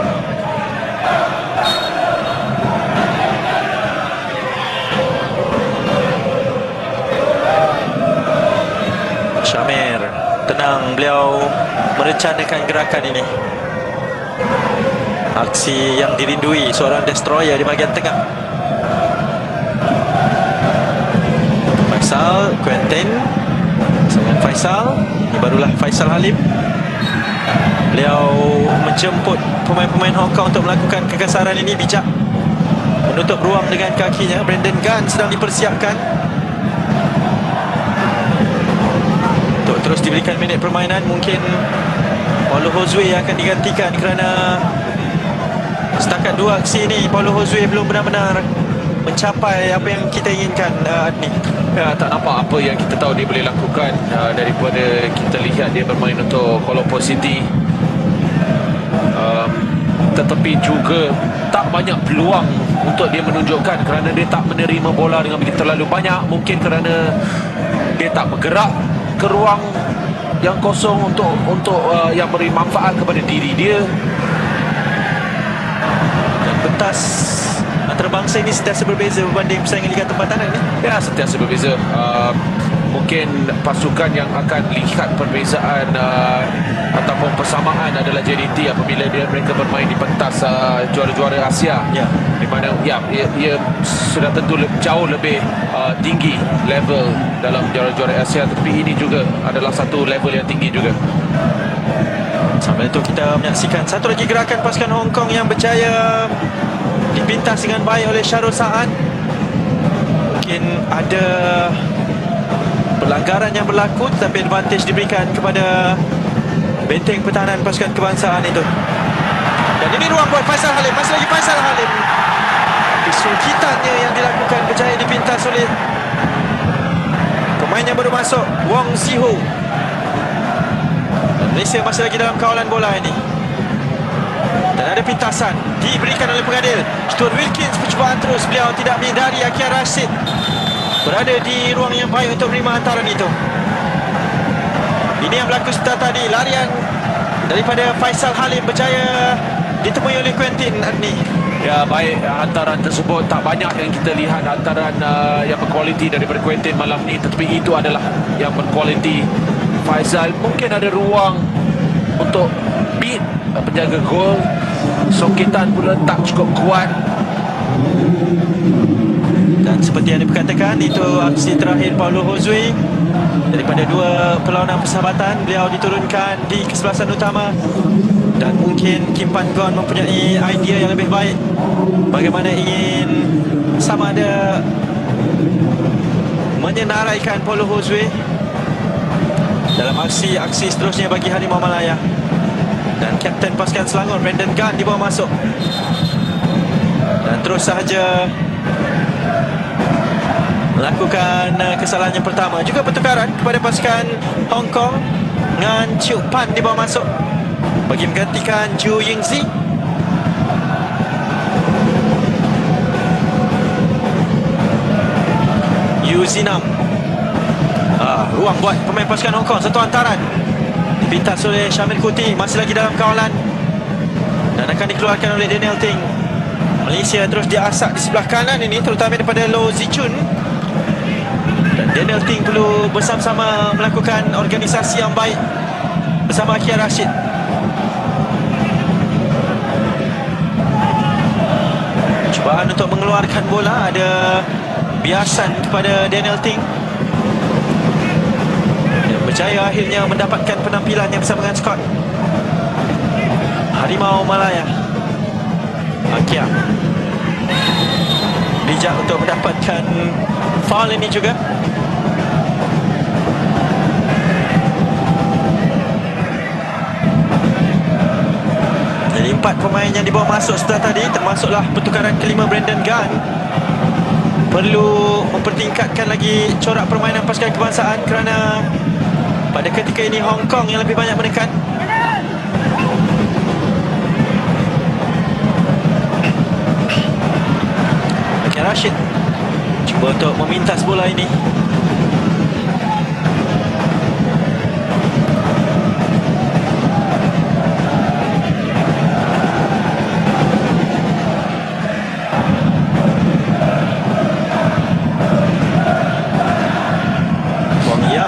Syamir tenang, beliau merencanakan gerakan ini. Aksi yang dirindui seorang destroyer di bahagian tengah. Faisal, Quentin dengan Faisal. Ini barulah Faisal Halim. Beliau menjemput pemain-pemain Hong Kong untuk melakukan kekesaran ini bijak. Menutup ruang dengan kakinya. Brandon Gunn sedang dipersiapkan untuk terus diberikan minit permainan. Mungkin Paulo Josue akan digantikan kerana setakat dua aksi ini Paulo Josue belum benar-benar mencapai apa yang kita inginkan. Adni, tak nampak apa yang kita tahu dia boleh lakukan daripada kita lihat dia bermain untuk Kuala Lumpur City. Tetapi juga tak banyak peluang untuk dia menunjukkan kerana dia tak menerima bola dengan begitu terlalu banyak. Mungkin kerana dia tak bergerak ke ruang yang kosong untuk yang beri manfaat kepada diri dia. Dan pentas antarabangsa ini sentiasa berbeza berbanding persaingan Liga Tempatan ini. Ya, sentiasa berbeza. Mungkin pasukan yang akan lihat perbezaan ataupun persamaan adalah JDT apabila mereka bermain di pentas juara-juara Asia, Ya. di mana ia sudah tentu jauh lebih tinggi level dalam juara-juara Asia, tapi ini juga adalah satu level yang tinggi juga. Sambil itu kita menyaksikan satu lagi gerakan pasukan Hong Kong yang berjaya dipintas dengan baik oleh Syarul Saad. Mungkin ada pelanggaran yang berlaku, tetapi advantage diberikan kepada benteng pertahanan pasukan kebangsaan itu. Dan ini ruang buat Faisal Halim. Masih lagi Faisal Halim. Tapi sulkitannya yang dilakukan berjaya dipintas oleh pemain yang baru masuk, Wong Siho. Dan Malaysia masih lagi dalam kawalan bola ini. Dan ada pintasan diberikan oleh pengadil Stuart Wilkins. Percubaan terus, beliau tidak menghindari. Akia Rashid berada di ruang yang baik untuk menerima hantaran itu. Ini yang berlaku setelah tadi. Larian daripada Faisal Halim berjaya ditemui oleh Quentin Adni. Ya, baik, hantaran tersebut tak banyak yang kita lihat hantaran yang berkualiti daripada Quentin malam ni, tetapi itu adalah yang berkualiti. Faisal mungkin ada ruang untuk beat penjaga gol. Sokitan pula tak cukup kuat. Dan seperti yang diperkatakan, itu aksi terakhir Paulo Josue. Daripada dua perlawanan persahabatan, beliau diturunkan di kesebelasan utama. Dan mungkin Kim Pan Gon mempunyai idea yang lebih baik bagaimana ingin sama ada menyenaraikan Paulo Josue dalam aksi-aksi seterusnya bagi Harimau Malaya. Dan Kapten pasukan Selangor Brandon Gunn dibawa masuk. Dan terus sahaja melakukan kesalahan yang pertama. Juga pertukaran kepada pasukan Hong Kong dengan Chiu Pan dibawa masuk bagi menggantikan Ju Yingzi. Yu Zinam. Ruang buat pemain pasukan Hong Kong. Satu hantaran dipintas oleh Syamil Kuti. Masih lagi dalam kawalan dan akan dikeluarkan oleh Daniel Ting. Malaysia terus diasak di sebelah kanan ini, terutama daripada Loh Zichun. Dan Daniel Ting perlu bersama-sama melakukan organisasi yang baik bersama Akia Rashid. Cubaan untuk mengeluarkan bola, ada biasan kepada Daniel Ting. Yang berjaya akhirnya mendapatkan penampilan yang bersama dengan Scott. Harimau Malaya. Akia bijak untuk mendapatkan foul ini juga. Jadi 4 pemain yang dibawa masuk setelah tadi, termasuklah pertukaran kelima Brandon Gunn, perlu mempertingkatkan lagi corak permainan pasukan kebangsaan kerana pada ketika ini Hong Kong yang lebih banyak menekan. Rashid cuba untuk memintas bola ini. Wang Ya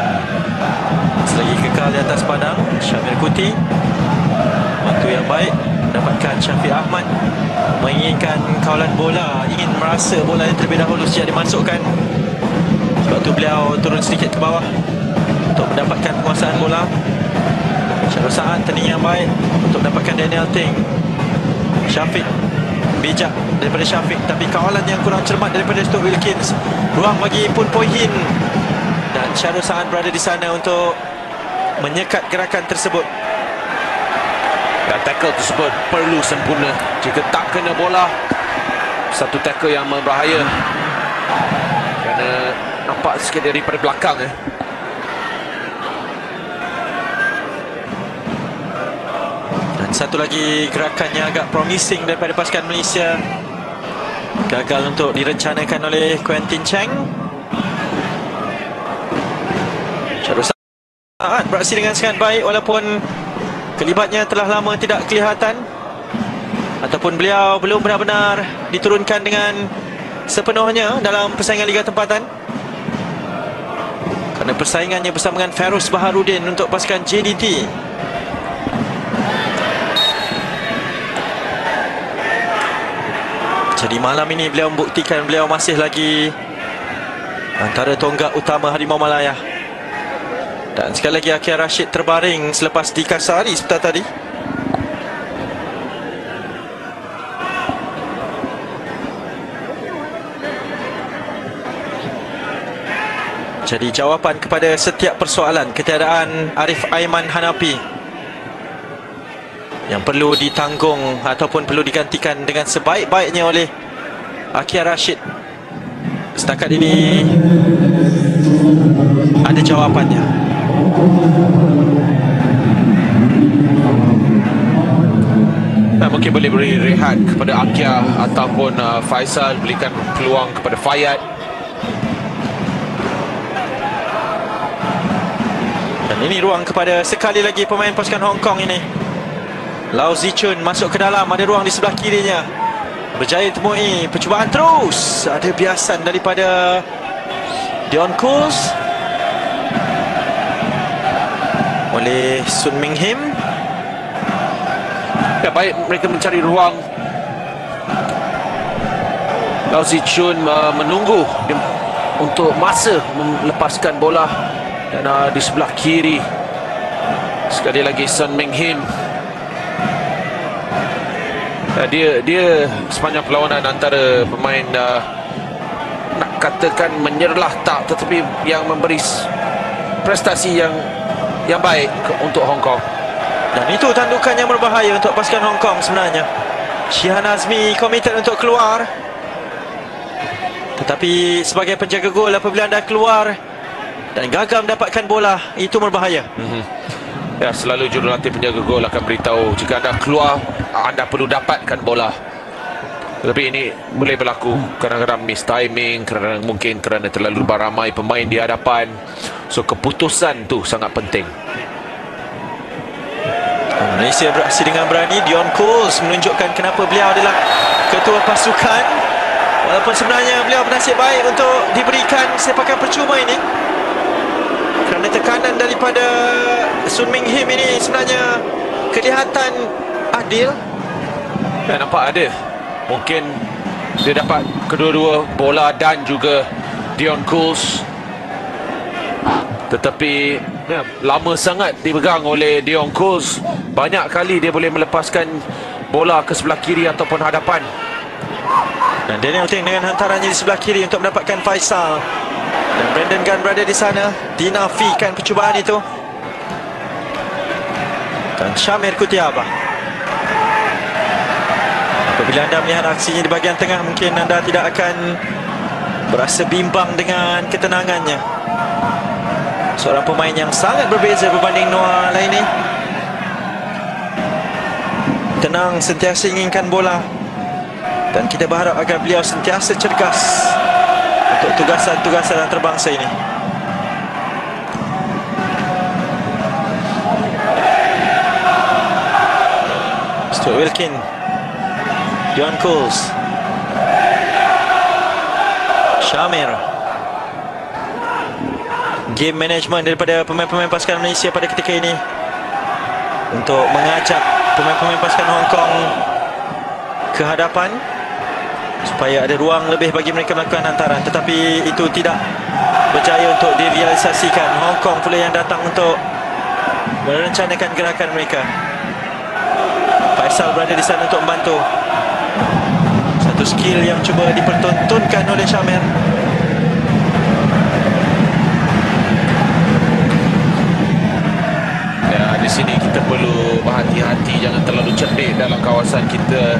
selagi kekal di atas padang. Syamil Kuti waktu yang baik mendapatkan Syafiq Ahmad, menginginkan kawalan bola, ingin merasa bola yang terlebih dahulu sejak dimasukkan. Sebab tu beliau turun sedikit ke bawah untuk mendapatkan penguasaan bola. Syarul Saad turning yang baik untuk mendapatkan Daniel Ting. Syafiq bijak daripada Syafiq, tapi kawalan yang kurang cermat daripada Stuart Wilkins. Ruang bagi Poon Poi Hin, dan Syarul Saad berada di sana untuk menyekat gerakan tersebut. Dan tackle tersebut perlu sempurna. Jika tak kena bola, satu tackle yang berbahaya kerana nampak sikit daripada belakang. Dan satu lagi gerakan yang agak promising daripada pasukan Malaysia, gagal untuk direncanakan oleh Quentin Cheng. saat beraksi dengan sangat baik, walaupun kelibatnya telah lama tidak kelihatan ataupun beliau belum benar-benar diturunkan dengan sepenuhnya dalam persaingan Liga Tempatan, kerana persaingannya bersama dengan Fairuz Baharudin untuk pasukan JDT. Jadi malam ini beliau membuktikan beliau masih lagi antara tonggak utama Harimau Malaya. Dan sekali lagi Akir Rashid terbaring selepas dikasari sebentar tadi. Jadi jawapan kepada setiap persoalan ketiadaan Arif Aiman Hanapi yang perlu ditanggung ataupun perlu digantikan dengan sebaik-baiknya oleh Akir Rashid, setakat ini ada jawapannya. Mungkin boleh beri rehat kepada Akir ataupun Faisal, berikan peluang kepada Fayad. Dan ini ruang kepada sekali lagi pemain pasukan Hong Kong ini. Lau Zichun masuk ke dalam, ada ruang di sebelah kirinya. Berjaya temui, percubaan terus. Ada biasan daripada Dion Kools oleh Sun Ming Him. Ya, baik mereka mencari ruang. Lau Zichun menunggu untuk masa melepaskan bola. Dan di sebelah kiri sekali lagi Sun Ming Him. Dia sepanjang perlawanan antara pemain nak katakan menyerlah tak, tetapi yang memberi prestasi yang baik untuk Hong Kong. Dan itu tandukan yang berbahaya untuk pasukan Hong Kong sebenarnya. Shihan Azmi komited untuk keluar, tetapi sebagai penjaga gol apabila anda keluar dan gagal mendapatkan bola, itu berbahaya. Ya, selalu jurulatih penjaga gol akan beritahu jika anda keluar, anda perlu dapatkan bola. Tetapi ini boleh berlaku, kadang-kadang miss timing, kadang-kadang mungkin kerana terlalu ramai pemain di hadapan. So keputusan tu sangat penting. Malaysia beraksi dengan berani. Dion Kools menunjukkan kenapa beliau adalah ketua pasukan, walaupun sebenarnya beliau bernasib baik untuk diberikan sepakan percuma ini, kerana tekanan daripada Sun Ming Him ini sebenarnya kelihatan adil. Dan nampak ada, mungkin dia dapat kedua-dua bola dan juga Dion Kools, tetapi ya, lama sangat dipegang oleh Dion Kools. Banyak kali dia boleh melepaskan bola ke sebelah kiri ataupun hadapan. Dan Daniel Teng dengan hantarannya di sebelah kiri untuk mendapatkan Faisal. Dan Brandon Gunn berada di sana, dinafikan percubaan itu. Dan Syamir Kutiaba. Apabila anda melihat aksinya di bahagian tengah, mungkin anda tidak akan berasa bimbang dengan ketenangannya. Seorang pemain yang sangat berbeza berbanding Noah Laini. Tenang, sentiasa inginkan bola. Dan kita berharap agar beliau sentiasa cergas untuk tugasan-tugasan antarabangsa ini. Stuart Wilkin, Dion Kools, Syamir. Game management daripada pemain-pemain pasukan Malaysia pada ketika ini untuk mengajak pemain-pemain pasukan Hong Kong ke hadapan supaya ada ruang lebih bagi mereka melakukan hantaran, tetapi itu tidak berjaya untuk direalisasikan. Hong Kong pula yang datang untuk merencanakan gerakan mereka. Faisal berada di sana untuk membantu. Satu skill yang cuba dipertontonkan oleh Syamir. Ya, di sini kita perlu berhati-hati, jangan terlalu cerdik dalam kawasan kita.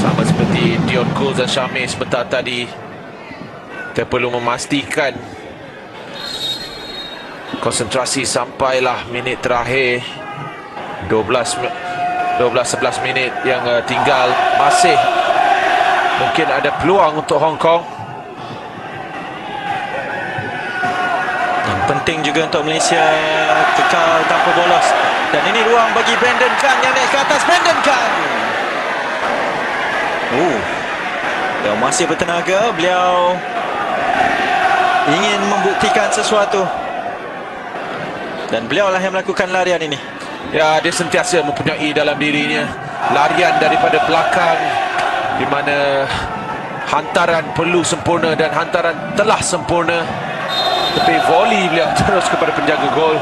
Sama seperti Dion Kools dan Syamir sebentar tadi, kita perlu memastikan konsentrasi sampailah minit terakhir. 12-11 minit yang tinggal. Masih mungkin ada peluang untuk Hong Kong. Dan Penting juga untuk Malaysia kekal tanpa bolos. Dan ini ruang bagi Brandon Khan yang naik ke atas. Brandon Khan. Beliau masih bertenaga. Beliau ingin membuktikan sesuatu. Dan beliau lah yang melakukan larian ini. Ya, dia sentiasa mempunyai dalam dirinya larian daripada belakang, di mana hantaran perlu sempurna dan hantaran telah sempurna. Tapi volley beliau terus kepada penjaga gol.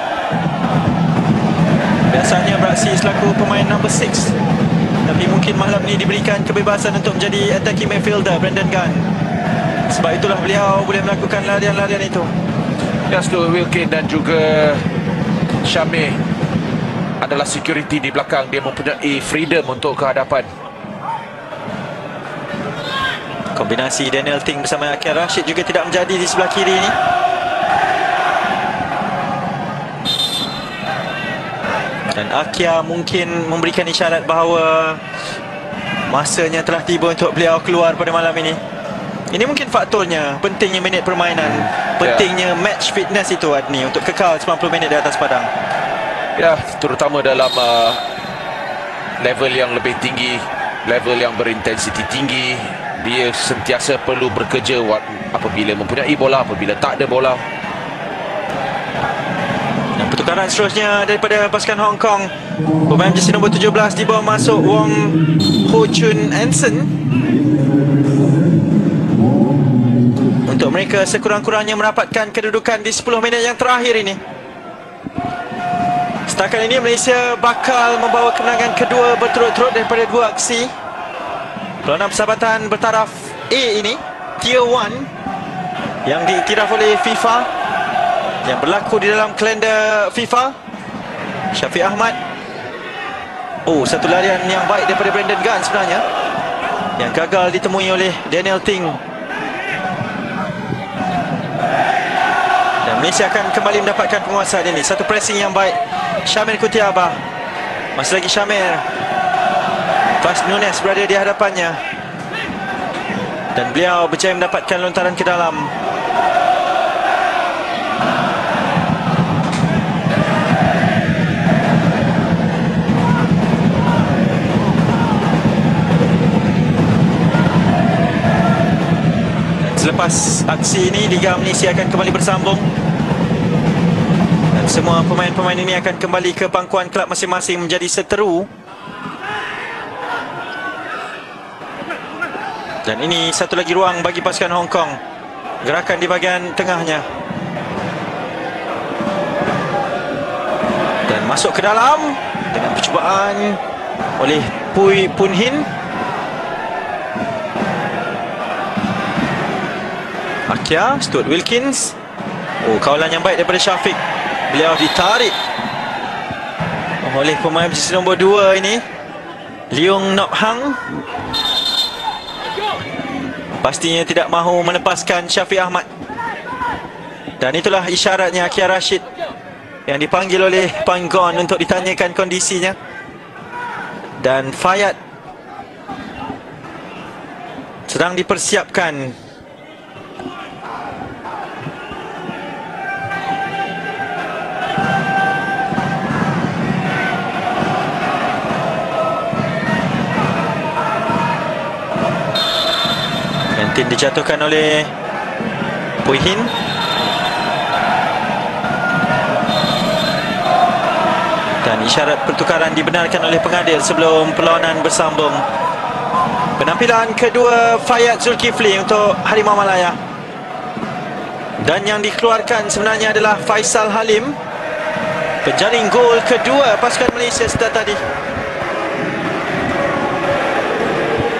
Biasanya beraksi selaku pemain number 6, tapi mungkin malam ini diberikan kebebasan untuk menjadi attacking midfielder Brandon Khan. Sebab itulah beliau boleh melakukan larian-larian itu. Ya, Stuart Wilkin dan juga Syamir adalah security di belakang. Dia mempunyai freedom untuk ke hadapan. Kombinasi Daniel Ting bersama Akhil Rashid juga tidak menjadi di sebelah kiri ini. Dan Akia mungkin memberikan isyarat bahawa masanya telah tiba untuk beliau keluar pada malam ini. Ini mungkin faktornya, pentingnya minit permainan, pentingnya match fitness itu Adni, untuk kekal 90 minit di atas padang. Ya, terutama dalam level yang lebih tinggi, level yang berintensiti tinggi. Dia sentiasa perlu bekerja apabila mempunyai bola, apabila tak ada bola. Pertukaran seterusnya daripada pasukan Hong Kong. Pemain jersey nombor 17 dibawa masuk Wong Ho Chun Anson. Untuk mereka sekurang-kurangnya mendapatkan kedudukan di 10 minit yang terakhir ini. Setakat ini Malaysia bakal membawa kemenangan kedua berturut-turut daripada dua aksi. Perlawanan persahabatan bertaraf A ini, Tier 1, yang diiktiraf oleh FIFA, yang berlaku di dalam kalender FIFA. Syafiq Ahmad. Satu larian yang baik daripada Brandon Khan sebenarnya, yang gagal ditemui oleh Daniel Ting. Dan Malaysia akan kembali mendapatkan penguasaan ini. Satu pressing yang baik Syamir Kutiaba. Masih lagi Syamir. Bas Nunes berada di hadapannya, dan beliau berjaya mendapatkan lontaran ke dalam. Selepas aksi ini, Liga Malaysia akan kembali bersambung, dan semua pemain-pemain ini akan kembali ke pangkuan kelab masing-masing menjadi seteru. Dan ini satu lagi ruang bagi pasukan Hong Kong. Gerakan di bahagian tengahnya, dan masuk ke dalam dengan percubaan oleh Pui Pun Hin. Akia, Stuart Wilkins. Kawalan yang baik daripada Syafiq. Beliau ditarik oleh pemain jersey nombor 2 ini, Leung Nok Hang. Pastinya tidak mahu melepaskan Syafiq Ahmad. Dan itulah isyaratnya Akhil Rashid yang dipanggil oleh Panggon untuk ditanyakan kondisinya. Dan Fayad sedang dipersiapkan. Pentin dijatuhkan oleh Pui Hin. Dan isyarat pertukaran dibenarkan oleh pengadil sebelum perlawanan bersambung. Penampilan kedua Fayad Zulkifli untuk Harimau Malaya. Dan yang dikeluarkan sebenarnya adalah Faisal Halim, penjaring gol kedua pasukan Malaysia setelah tadi.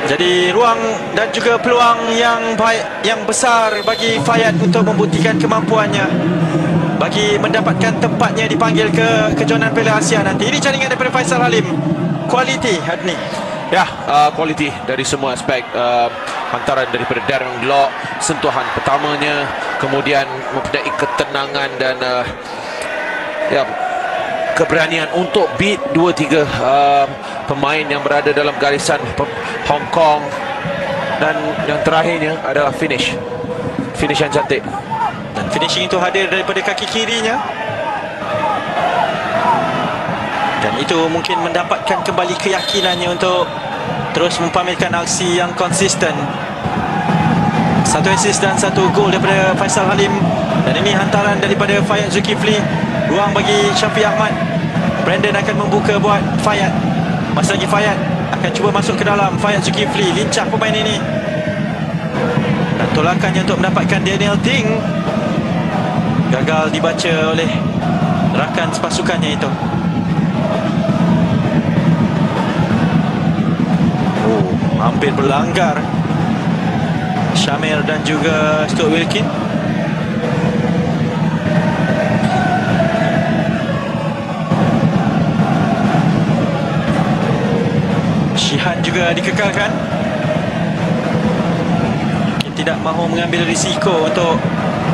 Jadi ruang dan juga peluang yang baik, yang besar bagi Fayad untuk membuktikan kemampuannya, bagi mendapatkan tempatnya dipanggil ke kejohanan Piala Asia nanti. Ini jaringan daripada Faisal Halim. Kualiti Adni. Ya, kualiti dari semua aspek. Hantaran daripada Darren Lock, sentuhan pertamanya, kemudian mempunyai ketenangan dan keberanian untuk beat 2-3 pemain yang berada dalam garisan Hong Kong. Dan yang terakhirnya adalah finish yang cantik. Dan finishing itu hadir daripada kaki kirinya, dan itu mungkin mendapatkan kembali keyakinannya untuk terus mempamerkan aksi yang konsisten. Satu assist dan satu gol daripada Faisal Halim, dan ini hantaran daripada Fayad Zulkifli. Ruang bagi Syafiq Ahmad. Brandon akan membuka buat Fayad. Masih lagi Fayad akan cuba masuk ke dalam. Fayad Zulkifli, lincah pemain ini, dan tolakannya untuk mendapatkan Daniel Ting gagal dibaca oleh rakan sepasukannya itu. Hampir berlanggar Syamir dan juga Stuart Wilkin. Shihan juga dikekalkan. Mungkin tidak mahu mengambil risiko untuk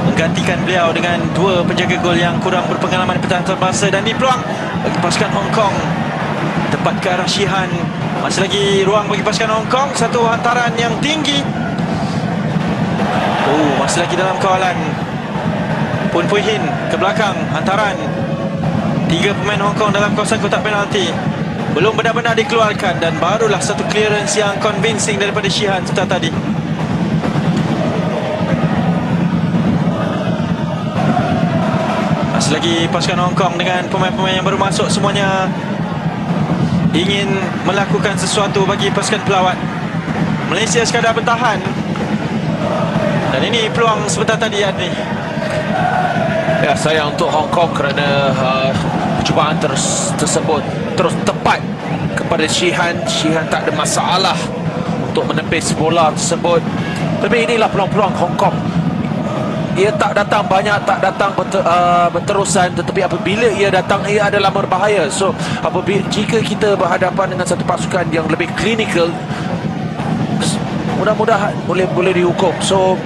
menggantikan beliau dengan dua penjaga gol yang kurang berpengalaman pertahanan terbangsa. Dan ini peluang bagi pasukan Hong Kong, tepat ke arah Shihan. Masih lagi ruang bagi pasukan Hong Kong. Satu hantaran yang tinggi. Masih lagi dalam kawalan. Pun Pui Hin ke belakang. Hantaran. 3 pemain Hong Kong dalam kawasan kotak penalti. Belum benar-benar dikeluarkan, dan barulah satu clearance yang convincing daripada Shihan sebentar tadi. Masih lagi pasukan Hong Kong dengan pemain-pemain yang baru masuk, semuanya ingin melakukan sesuatu bagi pasukan pelawat. Malaysia sekadar bertahan. Dan ini peluang sebentar tadi, Adni. Ya, sayang untuk Hong Kong kerana percubaan tersebut terus tepat kepada Shihan. Shihan tak ada masalah untuk menepis bola tersebut. Tapi inilah peluang-peluang Hong Kong. Ia tak datang banyak, tak datang berterusan, tetapi apabila ia datang, ia adalah berbahaya. So jika kita berhadapan dengan satu pasukan yang lebih klinikal, mudah-mudahan boleh dihukum. So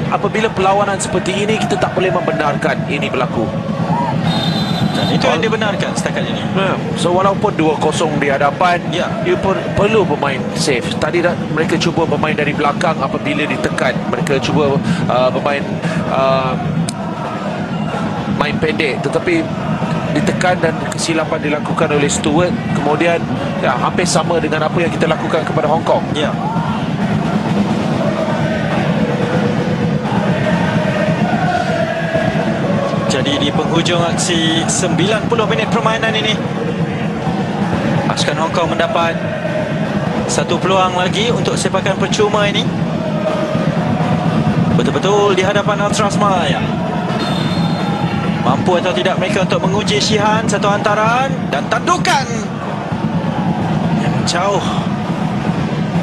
apabila perlawanan seperti ini, kita tak boleh membenarkan ini berlaku. Dan itu yang dibenarkan setakat ini. So walaupun 2-0 di hadapan, dia pun perlu bermain safe. Tadi mereka cuba bermain dari belakang apabila ditekan. Mereka cuba bermain main pendek, tetapi ditekan dan kesilapan dilakukan oleh Stuart. Kemudian hampir sama dengan apa yang kita lakukan kepada Hong Kong. Jadi di penghujung aksi 90 minit permainan ini, pasukan Hong Kong mendapat satu peluang lagi untuk sepakan percuma ini. Betul-betul di hadapan Ultras Malaya. Mampu atau tidak mereka untuk menguji Shihan. Satu hantaran dan tandukan yang jauh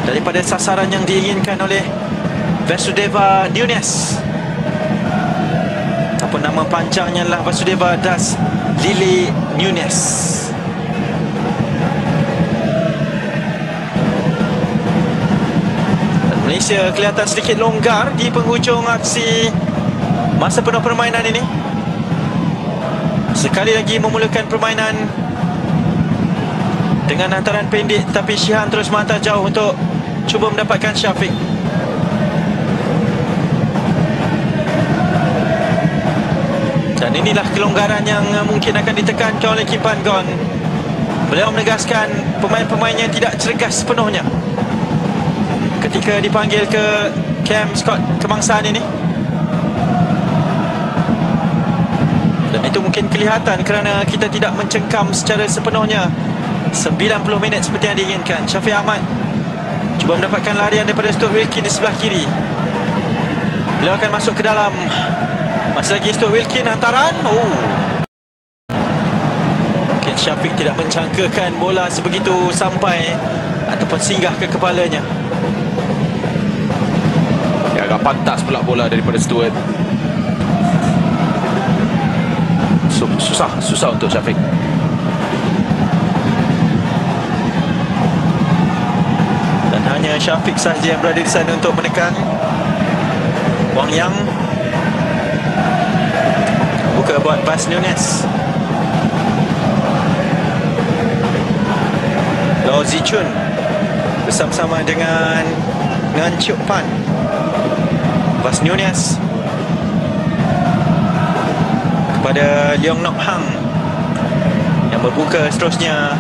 daripada sasaran yang diinginkan oleh Vasudeva Nunes. Nama panjangnya adalah Vasudeva Das Lili Nunes. Dan Malaysia kelihatan sedikit longgar di penghujung aksi masa penuh permainan ini. Sekali lagi memulakan permainan dengan hantaran pendek, tapi Shihan terus menghantar jauh untuk cuba mendapatkan Syafiq. Dan inilah kelonggaran yang mungkin akan ditekankan oleh Kim Pan Gon. Beliau menegaskan pemain-pemainnya tidak cergas sepenuhnya ketika dipanggil ke camp Scott kebangsaan ini. Dan itu mungkin kelihatan kerana kita tidak mencengkam secara sepenuhnya 90 minit seperti yang diinginkan. Syafiq Ahmad cuba mendapatkan larian daripada Stuart Wilkin di sebelah kiri. Beliau akan masuk ke dalam. Masih lagi Stuart Wilkin, hantaran. Mungkin Syafiq tidak mencangkakan bola sebegitu sampai ataupun singgah ke kepalanya. Agak pantas pula bola daripada Stuart. Susah untuk Syafiq. Dan hanya Syafiq sahaja yang berada di sana untuk menekan. Wang Yang buka buat Vas Nunes. Lau Zichun bersama-sama dengan Ngan Chuk Pan. Vas Nunes kepada Leong Nok Hang yang berbuka seterusnya.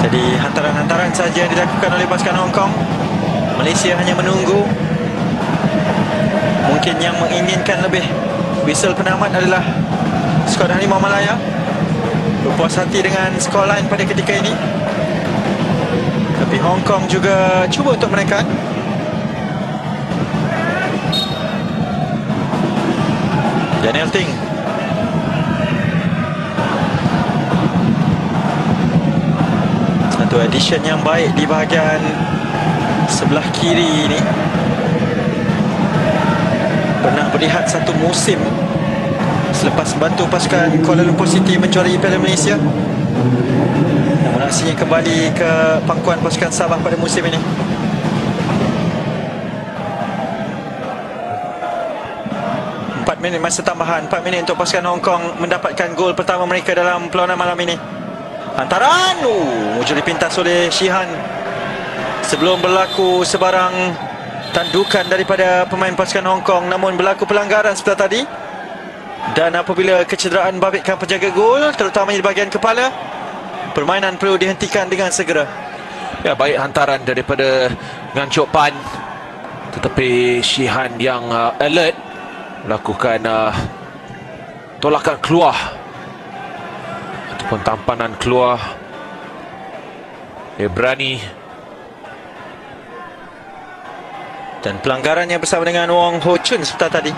Jadi hantaran-hantaran saja yang dilakukan oleh pasukan Hong Kong. Malaysia hanya menunggu. Mungkin yang menginginkan lebih. Whistle penamat adalah skuad Harimau Malaya. Berpuas hati dengan skor line pada ketika ini. Tapi Hong Kong juga cuba untuk menekan. Daniel Ting. Satu addition yang baik di bahagian sebelah kiri ini. Pernah melihat satu musim selepas membantu pasukan Kuala Lumpur City menjuarai Piala Malaysia. Namun aksinya kembali ke pangkuan pasukan Sabah pada musim ini. Minit masa tambahan, 4 minit untuk pasukan Hong Kong mendapatkan gol pertama mereka dalam perlawanan malam ini. Hantaran muncul dipintas oleh Shihan sebelum berlaku sebarang tandukan daripada pemain pasukan Hong Kong, namun berlaku pelanggaran sebelah tadi. Dan apabila kecederaan babitkan penjaga gol, terutamanya di bahagian kepala, permainan perlu dihentikan dengan segera. Ya, baik hantaran daripada Ngancuk Pan, tetapi Shihan yang alert melakukan tolakan keluar ataupun tampanan keluar. Dia berani. Dan pelanggarannya bersama dengan Wong Ho Chun sebentar tadi.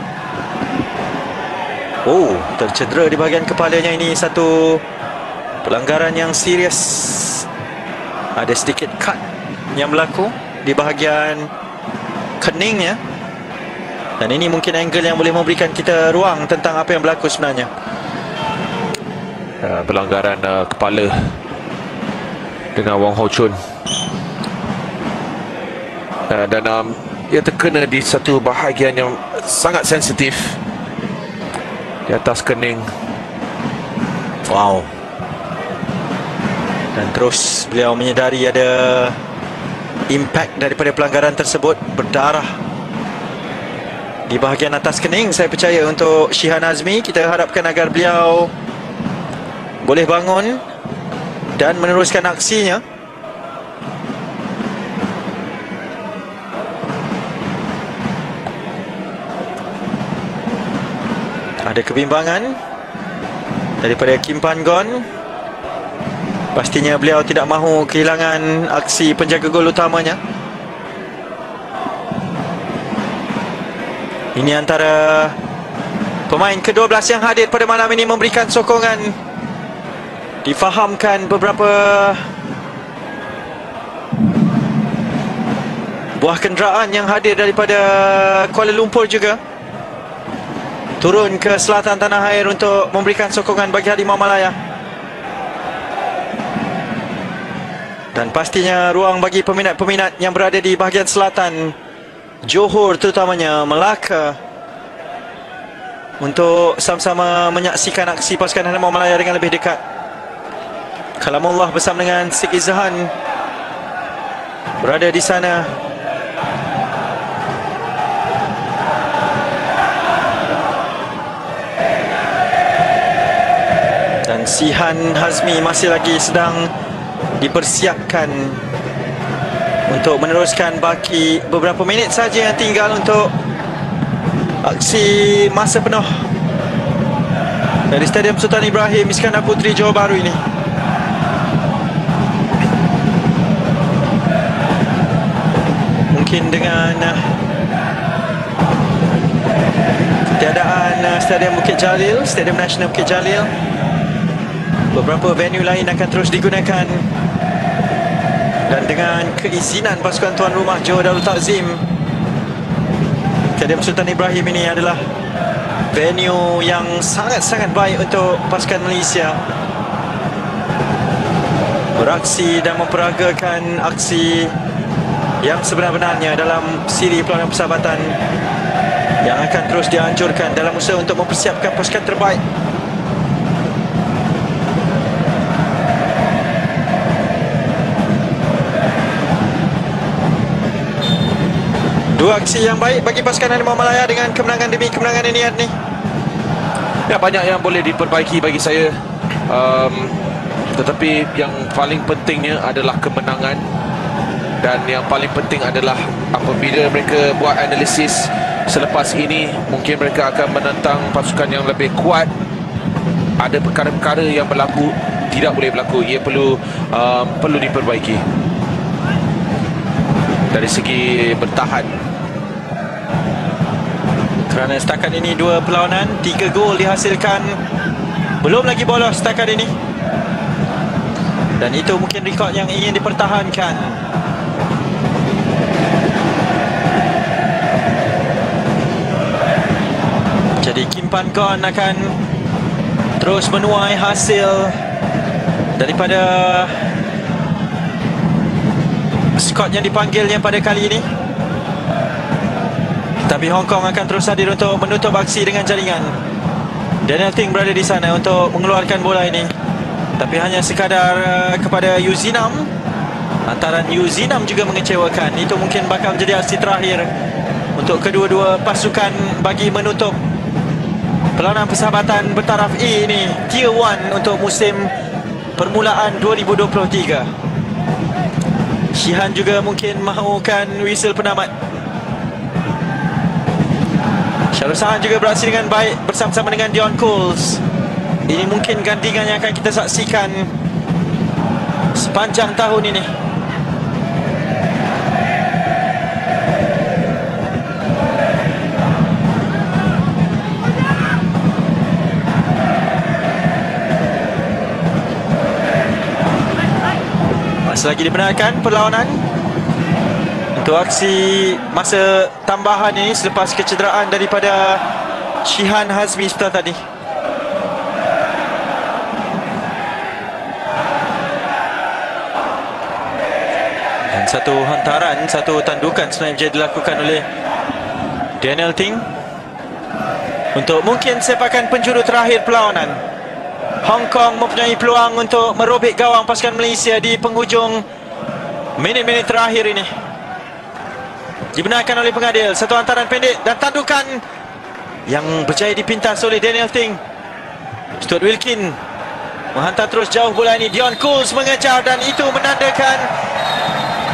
Tercedera di bahagian kepalanya. Ini satu pelanggaran yang serius. Ada sedikit cut yang berlaku di bahagian keningnya. Dan ini mungkin angle yang boleh memberikan kita ruang tentang apa yang berlaku sebenarnya. Pelanggaran kepala dengan Wong Ho Chun. Dan ia terkena di satu bahagian yang sangat sensitif di atas kening. Wow. Dan terus beliau menyedari ada impact daripada pelanggaran tersebut. Berdarah di bahagian atas kening. Saya percaya untuk Shihan Azmi, kita harapkan agar beliau boleh bangun dan meneruskan aksinya. Ada kebimbangan daripada Kim Pan Gon. Pastinya beliau tidak mahu kehilangan aksi penjaga gol utamanya. Ini antara pemain ke-12 yang hadir pada malam ini memberikan sokongan. Difahamkan beberapa buah kenderaan yang hadir daripada Kuala Lumpur juga turun ke selatan tanah air untuk memberikan sokongan bagi Harimau Malaya. Dan pastinya ruang bagi peminat-peminat yang berada di bahagian selatan Johor terutamanya, Melaka, untuk sama-sama menyaksikan aksi pasukan Harimau Malaya dengan lebih dekat. Kalamullah bersama dengan Sik Izzahan berada di sana. Dan Shihan Hazmi masih lagi sedang dipersiapkan untuk meneruskan baki beberapa minit saja yang tinggal untuk aksi masa penuh dari Stadium Sultan Ibrahim Iskandar Puteri Johor Bahru ini. Mungkin dengan ketiadaan Stadium Bukit Jalil, Stadium Nasional Bukit Jalil, beberapa venue lain akan terus digunakan. Dan dengan keizinan pasukan tuan rumah Johor Darul Takzim, Stadium Sultan Ibrahim ini adalah venue yang sangat-sangat baik untuk pasukan Malaysia beraksi dan memperagakan aksi yang sebenar-benarnya dalam siri perlawanan persahabatan yang akan terus dianjurkan dalam usaha untuk mempersiapkan pasukan terbaik. Dua aksi yang baik bagi pasukan Harimau Malaya dengan kemenangan demi kemenangan ini, Ya, banyak yang boleh diperbaiki bagi saya. Tetapi yang paling pentingnya adalah kemenangan. Dan yang paling penting adalah apabila mereka buat analisis selepas ini, mungkin mereka akan menentang pasukan yang lebih kuat. Ada perkara-perkara yang berlaku tidak boleh berlaku. Ia perlu diperbaiki dari segi bertahan. Kerana setakat ini 2 perlawanan, 3 gol dihasilkan, belum lagi bolos setakat ini. Dan itu mungkin rekod yang ingin dipertahankan. Jadi Kim Pan Gon akan terus menuai hasil daripada skot yang dipanggilnya pada kali ini. Tapi Hong Kong akan terus hadir untuk menutup aksi dengan jaringan. Daniel Ting berada di sana untuk mengeluarkan bola ini, tapi hanya sekadar kepada Yuzinam. Lantaran Yuzinam juga mengecewakan. Itu mungkin bakal menjadi aksi terakhir untuk kedua-dua pasukan bagi menutup perlawanan persahabatan bertaraf A ini, Tier 1 untuk musim permulaan 2023. Shihan juga mungkin mahukan whistle penamat. Syarul Sahan juga beraksi dengan baik bersama-sama dengan Dion Coles. Ini mungkin gandingan yang akan kita saksikan sepanjang tahun ini. Masih lagi dibenarkan perlawanan untuk aksi masa tambahan ini selepas kecederaan daripada Shihan Hazmi sebentar tadi. Dan satu hantaran, satu tandukan sebenarnya dilakukan oleh Daniel Ting untuk mungkin sepakan penjuru terakhir perlawanan. Hong Kong mempunyai peluang untuk merobek gawang pasukan Malaysia di penghujung minit-minit terakhir ini. Dibenarkan oleh pengadil. Satu hantaran pendek dan tandukan yang berjaya dipintas oleh Daniel Ting. Stuart Wilkin menghantar terus jauh bola ini. Dion Coles mengejar dan itu menandakan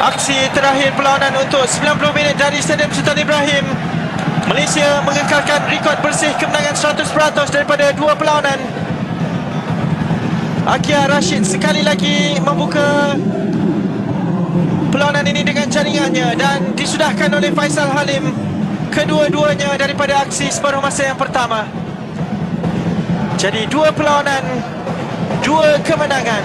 aksi terakhir perlawanan untuk 90 minit dari Stadium Sultan Ibrahim. Malaysia mengekalkan rekod bersih kemenangan 100% daripada 2 perlawanan. Akia Rashid sekali lagi membuka perlawanan ini dengan jaringannya dan disudahkan oleh Faisal Halim kedua-duanya daripada aksi separuh masa yang pertama. Jadi 2 perlawanan, 2 kemenangan,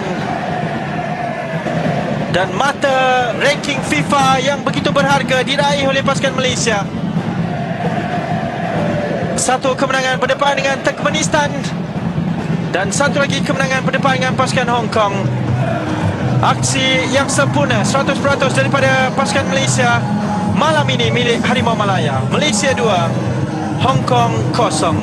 dan mata ranking FIFA yang begitu berharga diraih oleh pasukan Malaysia. 1 kemenangan berdepan dengan Turkmenistan dan 1 lagi kemenangan berdepan dengan pasukan Hong Kong. Aksi yang sempurna 100% daripada pasukan Malaysia malam ini milik Harimau Malaya. Malaysia 2, Hong Kong 0.